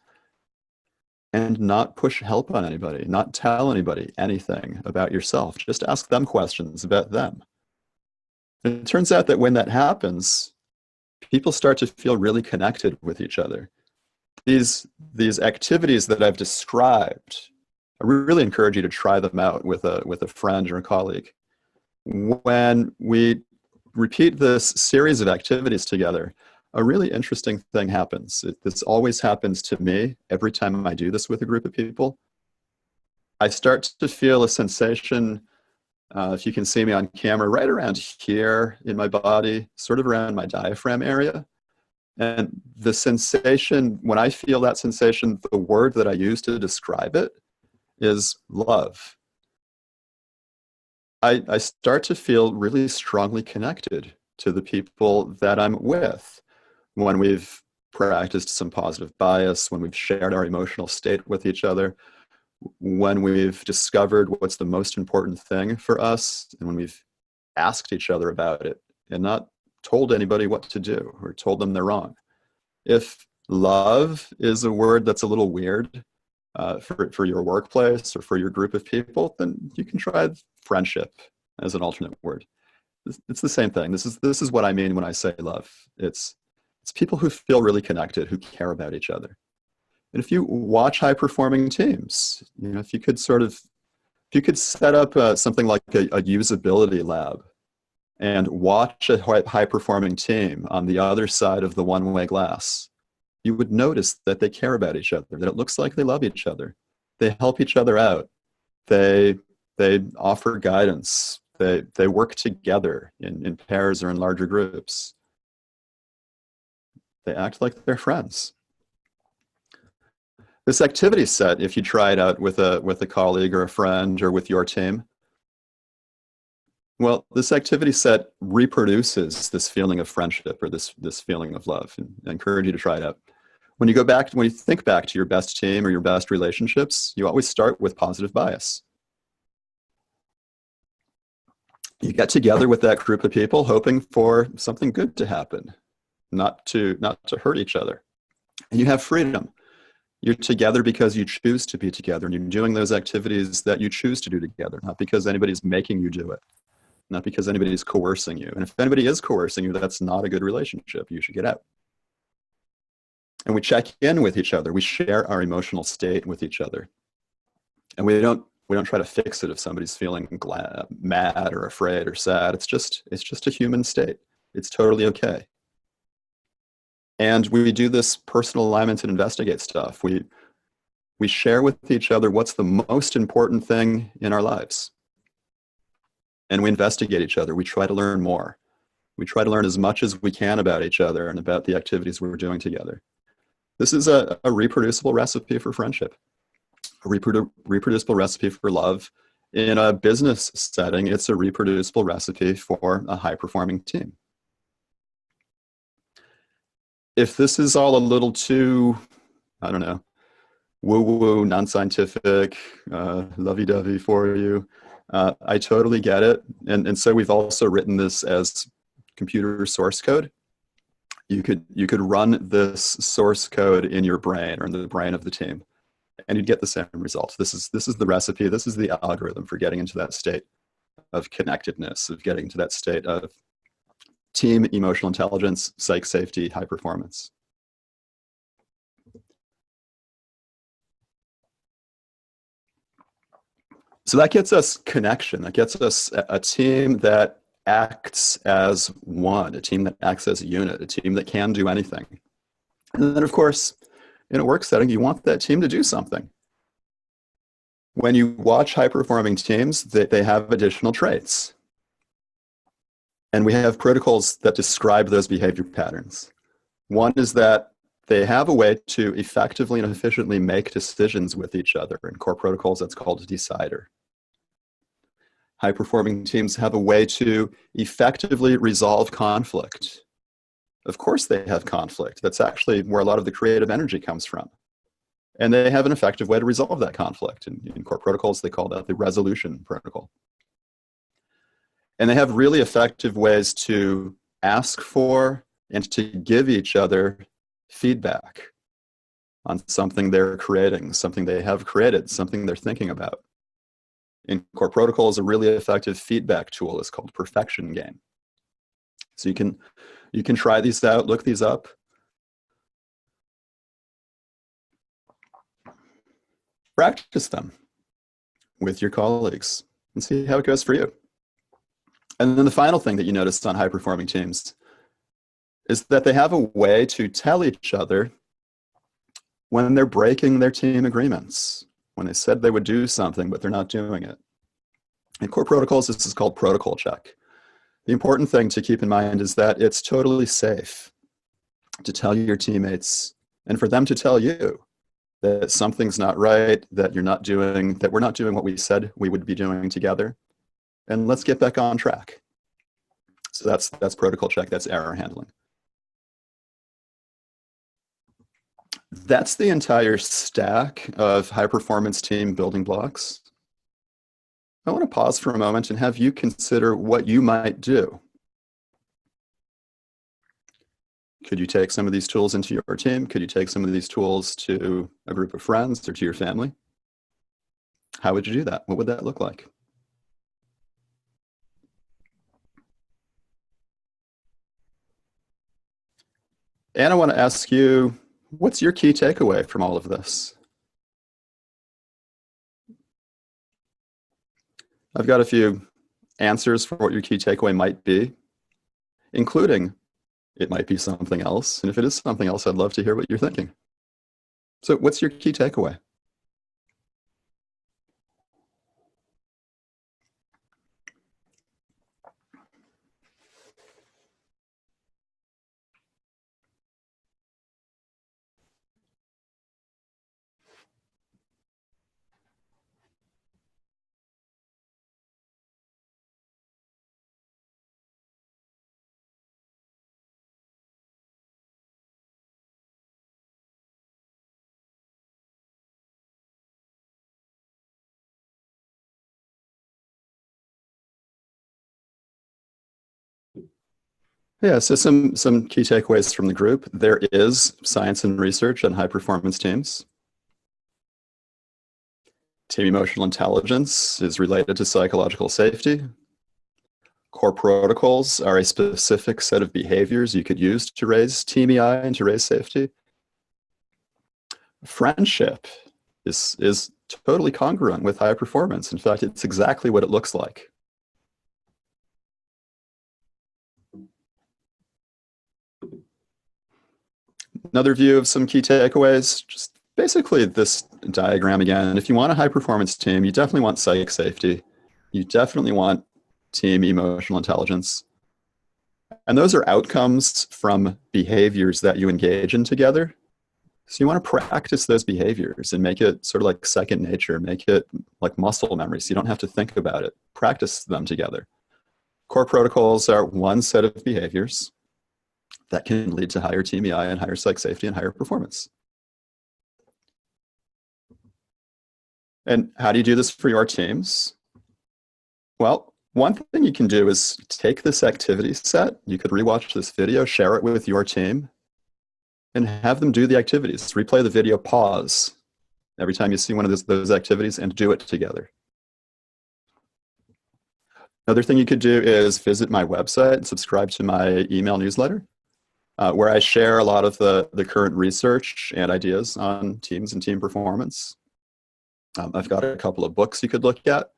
and not push help on anybody, not tell anybody anything about yourself. Just ask them questions about them. And it turns out that when that happens, people start to feel really connected with each other. These activities that I've described, I really encourage you to try them out with a friend or a colleague. When we repeat this series of activities together, a really interesting thing happens. This always happens to me every time I do this with a group of people. I start to feel a sensation If you can see me on camera, right around here in my body, sort of around my diaphragm area. And the sensation, when I feel that sensation, the word that I use to describe it is love. I start to feel really strongly connected to the people that I'm with when we've practiced some positive bias, when we've shared our emotional state with each other, when we've discovered what's the most important thing for us, and when we've asked each other about it and not told anybody what to do or told them they're wrong. If love is a word that's a little weird for your workplace or for your group of people, then you can try friendship as an alternate word. It's the same thing. This is what I mean when I say love. It's people who feel really connected, who care about each other. And if you watch high-performing teams, if you could set up something like a usability lab and watch a high-performing team on the other side of the one-way glass, you would notice that they care about each other, that it looks like they love each other. They help each other out. They offer guidance. They work together in pairs or in larger groups. They act like they're friends. This activity set, if you try it out with a colleague or a friend or with your team, well, this activity set reproduces this feeling of friendship or this feeling of love. And I encourage you to try it out. When you think back to your best team or your best relationships, you always start with positive bias. You get together with that group of people hoping for something good to happen, not to hurt each other. And you have freedom. You're together because you choose to be together, and you're doing those activities that you choose to do together, not because anybody's making you do it, not because anybody's coercing you. And if anybody is coercing you, that's not a good relationship. You should get out. And we check in with each other. We share our emotional state with each other. And we don't try to fix it if somebody's feeling mad or afraid or sad. It's just a human state. It's totally okay. And we do this personal alignment and investigate stuff. We share with each other what's the most important thing in our lives. And we investigate each other. We try to learn more. We try to learn as much as we can about each other and about the activities we're doing together. This is a reproducible recipe for friendship, a reproducible recipe for love. In a business setting, it's a reproducible recipe for a high-performing team. If this is all a little too, I don't know, woo-woo, non-scientific, lovey-dovey for you, I totally get it. And so we've also written this as computer source code. You could run this source code in your brain or in the brain of the team, and you'd get the same results. This is the recipe. This is the algorithm for getting into that state of connectedness, of getting to that state of team emotional intelligence, psych safety, high performance. So that gets us connection. That gets us a team that acts as one, a team that acts as a unit, a team that can do anything. And then, of course, in a work setting, you want that team to do something. When you watch high-performing teams, they have additional traits. And we have protocols that describe those behavior patterns. One is that they have a way to effectively and efficiently make decisions with each other. In core protocols, that's called a decider. High-performing teams have a way to effectively resolve conflict. Of course they have conflict. That's actually where a lot of the creative energy comes from. And they have an effective way to resolve that conflict. In core protocols, they call that the resolution protocol. And they have really effective ways to ask for and to give each other feedback on something they're creating, something they have created, something they're thinking about. In core protocols, a really effective feedback tool is called Perfection Game. So you can try these out, look these up. Practice them with your colleagues and see how it goes for you. And then the final thing that you notice on high-performing teams is that they have a way to tell each other when they're breaking their team agreements, when they said they would do something, but they're not doing it. In core protocols, this is called protocol check. The important thing to keep in mind is that it's totally safe to tell your teammates and for them to tell you that something's not right, that we're not doing what we said we would be doing together, and let's get back on track. So that's protocol check, that's error handling. That's the entire stack of high-performance team building blocks. I want to pause for a moment and have you consider what you might do. Could you take some of these tools into your team? Could you take some of these tools to a group of friends or to your family? How would you do that? What would that look like? And I want to ask you, what's your key takeaway from all of this? I've got a few answers for what your key takeaway might be, including it might be something else. And if it is something else, I'd love to hear what you're thinking. So what's your key takeaway? Yeah, so some key takeaways from the group. There is science and research on high performance teams. Team emotional intelligence is related to psychological safety. Core protocols are a specific set of behaviors you could use to raise team EI and to raise safety. Friendship is totally congruent with high performance. In fact, it's exactly what it looks like. Another view of some key takeaways, just basically this diagram again. If you want a high performance team, you definitely want psych safety. You definitely want team emotional intelligence. And those are outcomes from behaviors that you engage in together. So you want to practice those behaviors and make it sort of like second nature, make it like muscle memory so you don't have to think about it. Practice them together. Core protocols are one set of behaviors that can lead to higher team EI and higher psych safety and higher performance. And how do you do this for your teams? Well, one thing you can do is take this activity set. You could rewatch this video, share it with your team, and have them do the activities. Replay the video, pause every time you see one of those activities, and do it together. Another thing you could do is visit my website and subscribe to my email newsletter, where I share a lot of the current research and ideas on teams and team performance. I've got a couple of books you could look at.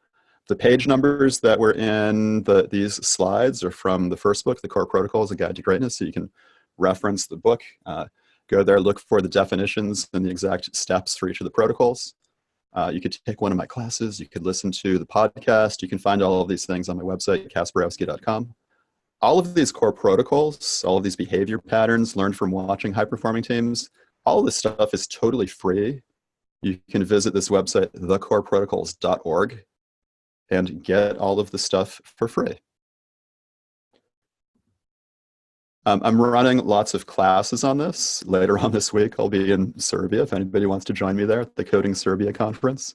The page numbers that were in these slides are from the first book, The Core Protocols, A Guide to Greatness, so you can reference the book. Go there, look for the definitions and the exact steps for each of the protocols. You could take one of my classes. You could listen to the podcast. You can find all of these things on my website, Kasperowski.com. All of these core protocols, all of these behavior patterns learned from watching high-performing teams, all of this stuff is totally free. You can visit this website, thecoreprotocols.org, and get all of the stuff for free. I'm running lots of classes on this. Later on this week, I'll be in Serbia if anybody wants to join me there at the Coding Serbia conference.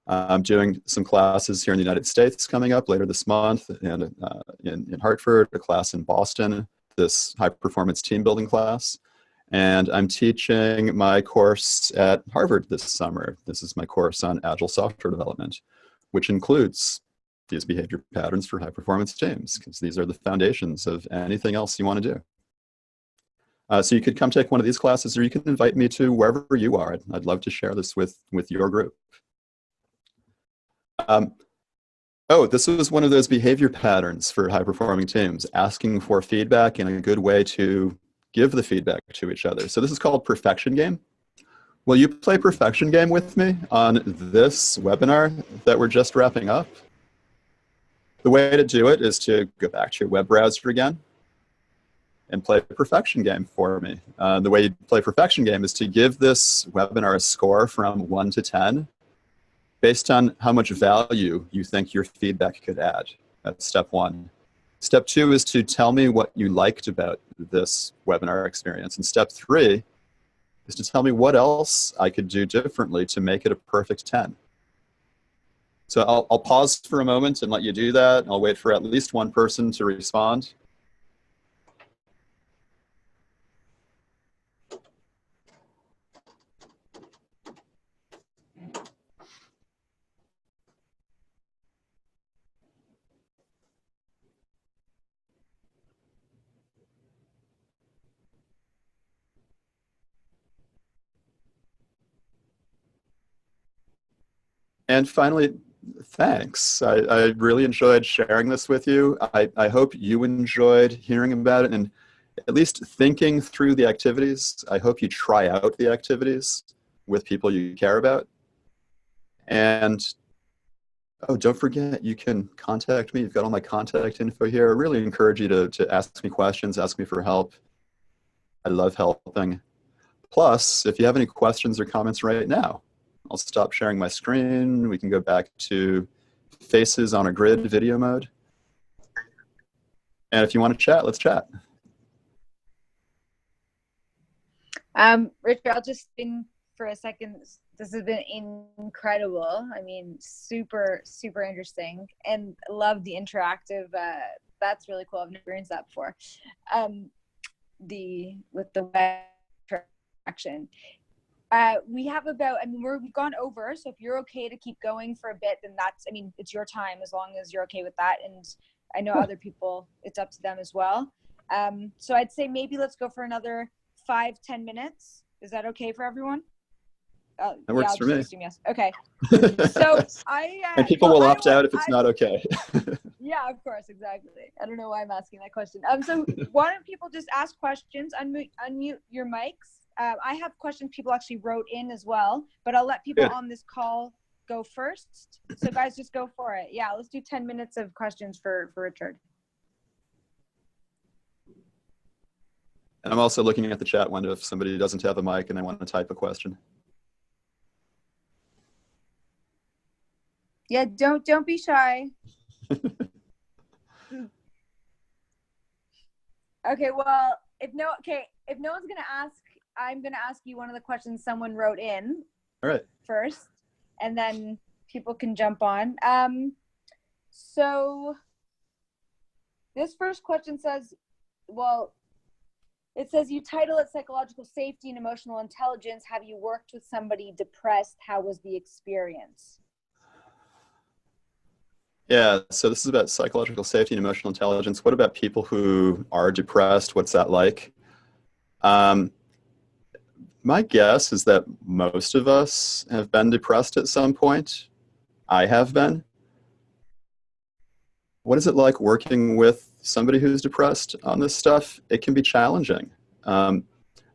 I'm doing some classes here in the United States coming up later this month, and in Hartford, a class in Boston, this high-performance team building class. And I'm teaching my course at Harvard this summer. This is my course on Agile software development, which includes these behavior patterns for high-performance teams, because these are the foundations of anything else you want to do. So you could come take one of these classes, or you can invite me to wherever you are. I'd love to share this with your group. This was one of those behavior patterns for high-performing teams, asking for feedback and a good way to give the feedback to each other. So this is called Perfection Game. Will you play Perfection Game with me on this webinar that we're just wrapping up? The way to do it is to go back to your web browser again and play a perfection game for me. The way you play a perfection game is to give this webinar a score from 1 to 10 based on how much value you think your feedback could add. That's step 1. Step 2 is to tell me what you liked about this webinar experience. And step 3 is to tell me what else I could do differently to make it a perfect 10. So I'll pause for a moment and let you do that. I'll wait for at least one person to respond. And finally, thanks. I really enjoyed sharing this with you. I hope you enjoyed hearing about it and at least thinking through the activities. I hope you try out the activities with people you care about. And oh, don't forget, you can contact me. You've got all my contact info here. I really encourage you to ask me questions, ask me for help. I love helping. Plus, if you have any questions or comments right now, I'll stop sharing my screen. We can go back to faces on a grid video mode. And if you want to chat, let's chat. Richard, I'll just spin for a second. This has been incredible. I mean, super, super interesting, and love the interactive. That's really cool. I've never experienced that before. With the web interaction. We have about, I mean, we've gone over, so if you're okay to keep going for a bit, then that's, I mean, it's your time as long as you're okay with that. And I know other people, it's up to them as well. So I'd say maybe let's go for another 5-10 minutes. Is that okay for everyone? That works for me. Assume yes. Okay. So and people will opt out if it's not okay. Yeah, of course, exactly. I don't know why I'm asking that question. So why don't people just ask questions, unmute your mics. I have questions people actually wrote in as well, but I'll let people on this call go first. So guys, just go for it. Yeah, let's do 10 minutes of questions for Richard. And I'm also looking at the chat window if somebody doesn't have a mic and they want to type a question. Yeah, don't be shy. Okay, well, if no one's gonna ask, I'm gonna ask you one of the questions someone wrote in. All right. First, and then people can jump on. So this first question says, well, it says you title it Psychological Safety and Emotional Intelligence. Have you worked with somebody depressed? How was the experience? Yeah, so this is about psychological safety and emotional intelligence. What about people who are depressed? What's that like? My guess is that most of us have been depressed at some point. I have been. What is it like working with somebody who's depressed on this stuff? It can be challenging. An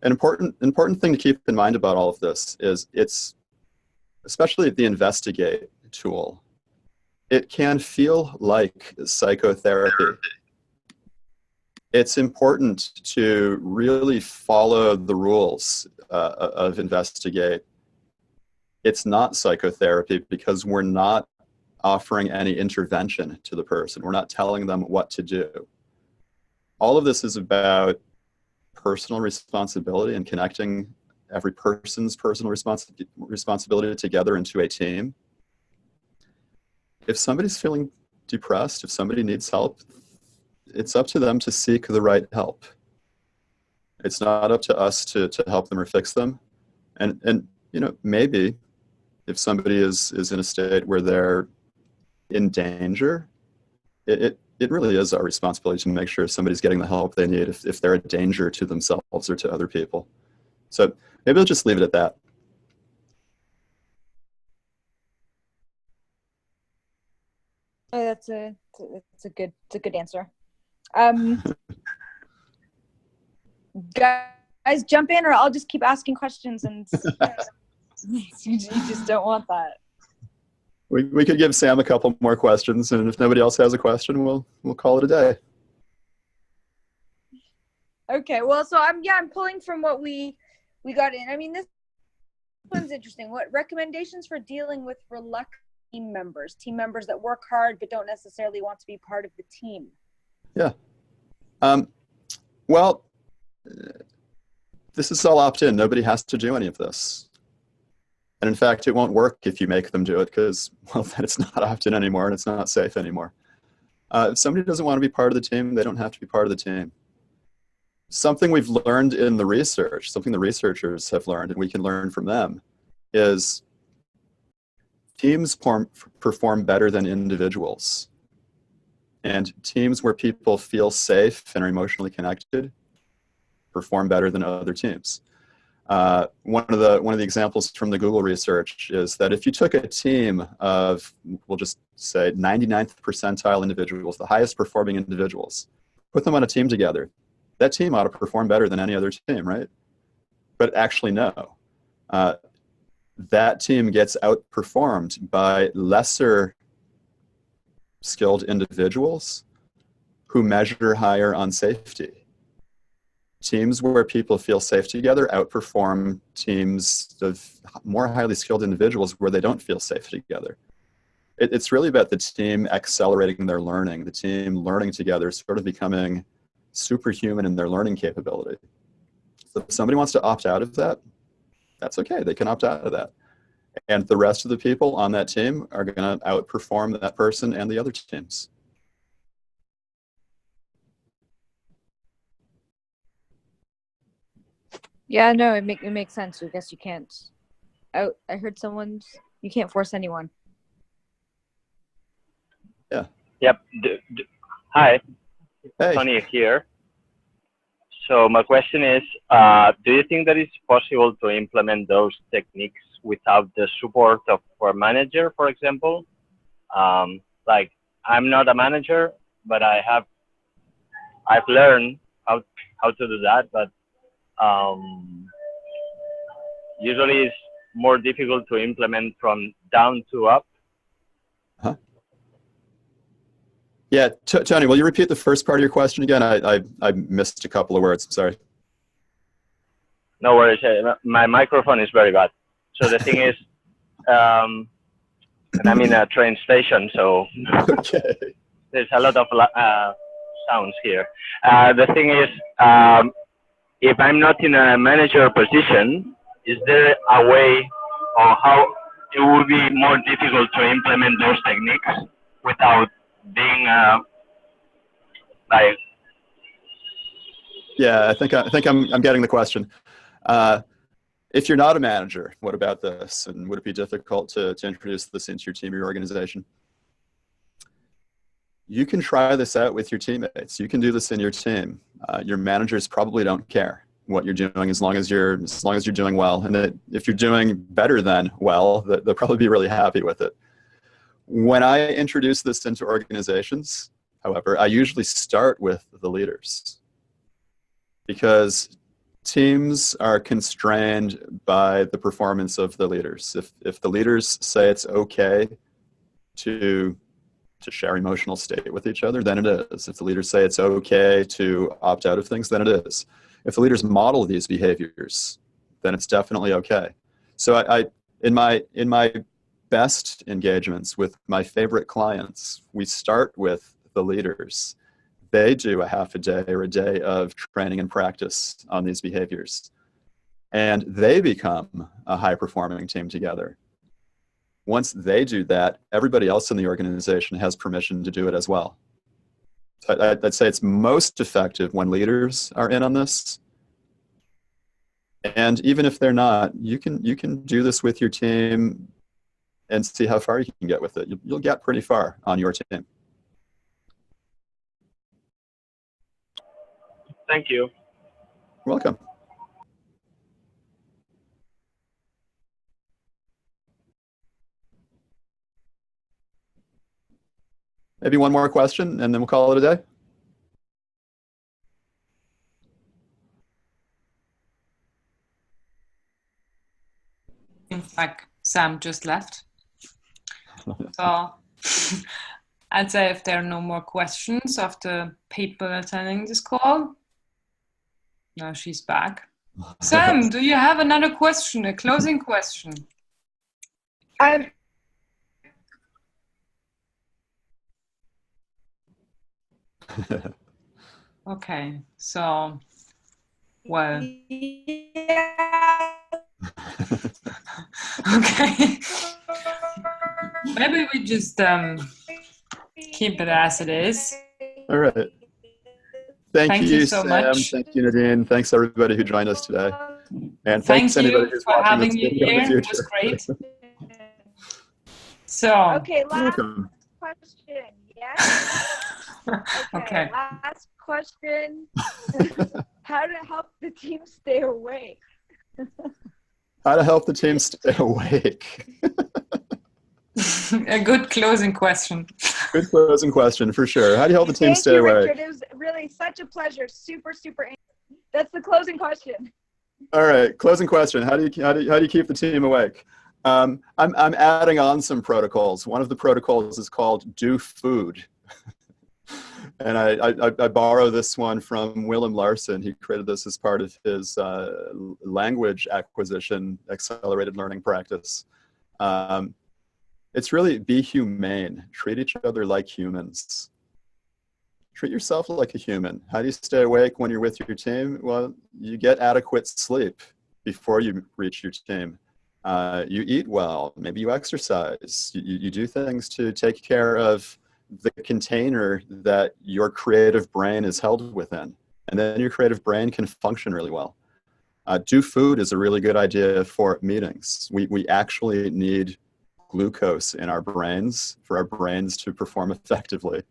important thing to keep in mind about all of this is it's, especially the Investigate tool, it can feel like psychotherapy. It's important to really follow the rules of Investigate. It's not psychotherapy because we're not offering any intervention to the person. We're not telling them what to do. All of this is about personal responsibility and connecting every person's personal responsibility together into a team. If somebody's feeling depressed, if somebody needs help, it's up to them to seek the right help. It's not up to us to help them or fix them. And you know, maybe if somebody is in a state where they're in danger, it really is our responsibility to make sure somebody's getting the help they need if they're a danger to themselves or to other people. So maybe I'll just leave it at that. Oh, that's a good answer. Guys, jump in, or I'll just keep asking questions, and you just don't want that. We could give Sam a couple more questions, and if nobody else has a question, we'll call it a day. Okay, well, so I'm pulling from what we got in. I mean, this one's interesting. What recommendations for dealing with reluctant team members that work hard but don't necessarily want to be part of the team? Yeah. Well, this is all opt-in. Nobody has to do any of this. And in fact, it won't work if you make them do it because, well, then it's not opt-in anymore and it's not safe anymore. If somebody doesn't want to be part of the team, they don't have to be part of the team. Something we've learned in the research, something the researchers have learned and we can learn from them, is teams perform better than individuals. And teams where people feel safe and are emotionally connected perform better than other teams. One of the examples from the Google research is that if you took a team of, we'll just say 99th percentile individuals, the highest performing individuals, put them on a team together, that team ought to perform better than any other team, right? But actually, no. That team gets outperformed by lesser skilled individuals who measure higher on safety. Teams where people feel safe together outperform teams of more highly skilled individuals where they don't feel safe together. It's really about the team accelerating their learning, the team learning together, sort of becoming superhuman in their learning capability. So if somebody wants to opt out of that, that's okay. They can opt out of that. And the rest of the people on that team are going to outperform that person and the other teams. Yeah, no, it makes sense. I guess you can't. I heard you can't force anyone. Yeah. Yep. Hi, Hey. Tony here. So my question is, do you think that it's possible to implement those techniques without the support of a manager, for example? Like, I'm not a manager, but I've learned how to do that, but usually it's more difficult to implement from down to up. Huh? Yeah, Tony, will you repeat the first part of your question again? I missed a couple of words. I'm sorry. No worries. My microphone is very bad. So the thing is, and I'm in a train station, so okay. There's a lot of sounds here. The thing is, if I'm not in a manager position, is there a way or how it would be more difficult to implement those techniques without being like? Yeah, I think I'm getting the question. If you're not a manager, what about this? And would it be difficult to introduce this into your team or your organization? You can try this out with your teammates. You can do this in your team. Your managers probably don't care what you're doing as long as you're doing well. And if you're doing better than well, they'll probably be really happy with it. When I introduce this into organizations, however, I usually start with the leaders because teams are constrained by the performance of the leaders. If the leaders say it's okay to share emotional state with each other, then it is. If the leaders say it's okay to opt out of things, then it is. If the leaders model these behaviors, then it's definitely okay. So in my best engagements with my favorite clients, we start with the leaders. They do a half a day or a day of training and practice on these behaviors. And they become a high-performing team together. Once they do that, everybody else in the organization has permission to do it as well. So I'd say it's most effective when leaders are in on this. And even if they're not, you can do this with your team and see how far you can get with it. You'll get pretty far on your team. Thank you. You're welcome. Maybe one more question and then we'll call it a day. In fact, Sam just left. So I'd say if there are no more questions of the people attending this call, no, she's back. Sam, do you have another question, a closing question? Okay, so, well. Okay. Maybe we just keep it as it is. All right. Thank you, so Sam. much. Thank you, Nadine. Thanks, everybody who joined us today. And thanks anybody who's for watching having this me video in the here. It future. was great. So. Okay, last question. Yes. Okay. Last question. How to help the team stay awake? How to help the team stay awake? A good closing question. Good closing question, for sure. How do you help the team stay awake? Richard. It was really such a pleasure. Super. That's the closing question. All right, closing question. How do you keep the team awake? I'm adding on some protocols. One of the protocols is called Do Food. And I borrow this one from Willem Larson. He created this as part of his language acquisition accelerated learning practice. It's really be humane. Treat each other like humans. Treat yourself like a human. How do you stay awake when you're with your team? Well, you get adequate sleep before you reach your team. You eat well. Maybe you exercise. You do things to take care of the container that your creative brain is held within. And then your creative brain can function really well. Do food is a really good idea for meetings. We actually need glucose in our brains for our brains to perform effectively.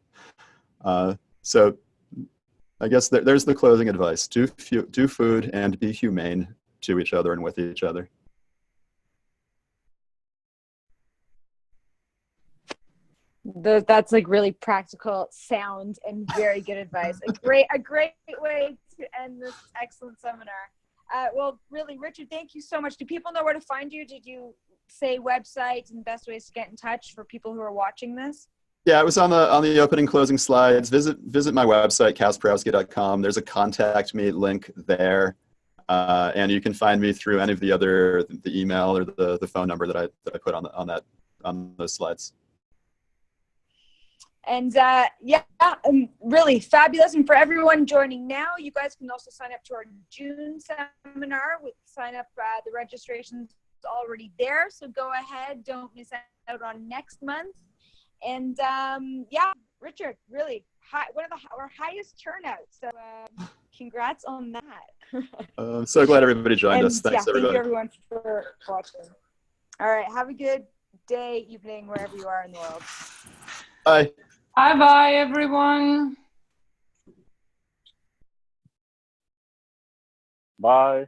So I guess there's the closing advice. Do food and be humane to each other and with each other. That's like really practical, sound, and very good advice. A great way to end this excellent seminar. Well, really, Richard, thank you so much. Do people know where to find you? Did you say websites and best ways to get in touch for people who are watching this? Yeah, it was on the opening closing slides. Visit my website, kasperowski.com. There's a contact me link there. And you can find me through any of the email or the phone number that I put on those slides. And really fabulous. And for everyone joining now, you guys can also sign up to our June seminar. The registration's already there. So go ahead. Don't miss out on next month. And Richard, really one of our highest turnouts. So congrats on that. I'm so glad everybody joined us. Thanks, everybody. Thank you everyone for watching. All right. Have a good day, evening, wherever you are in the world. Bye. Bye, everyone. Bye.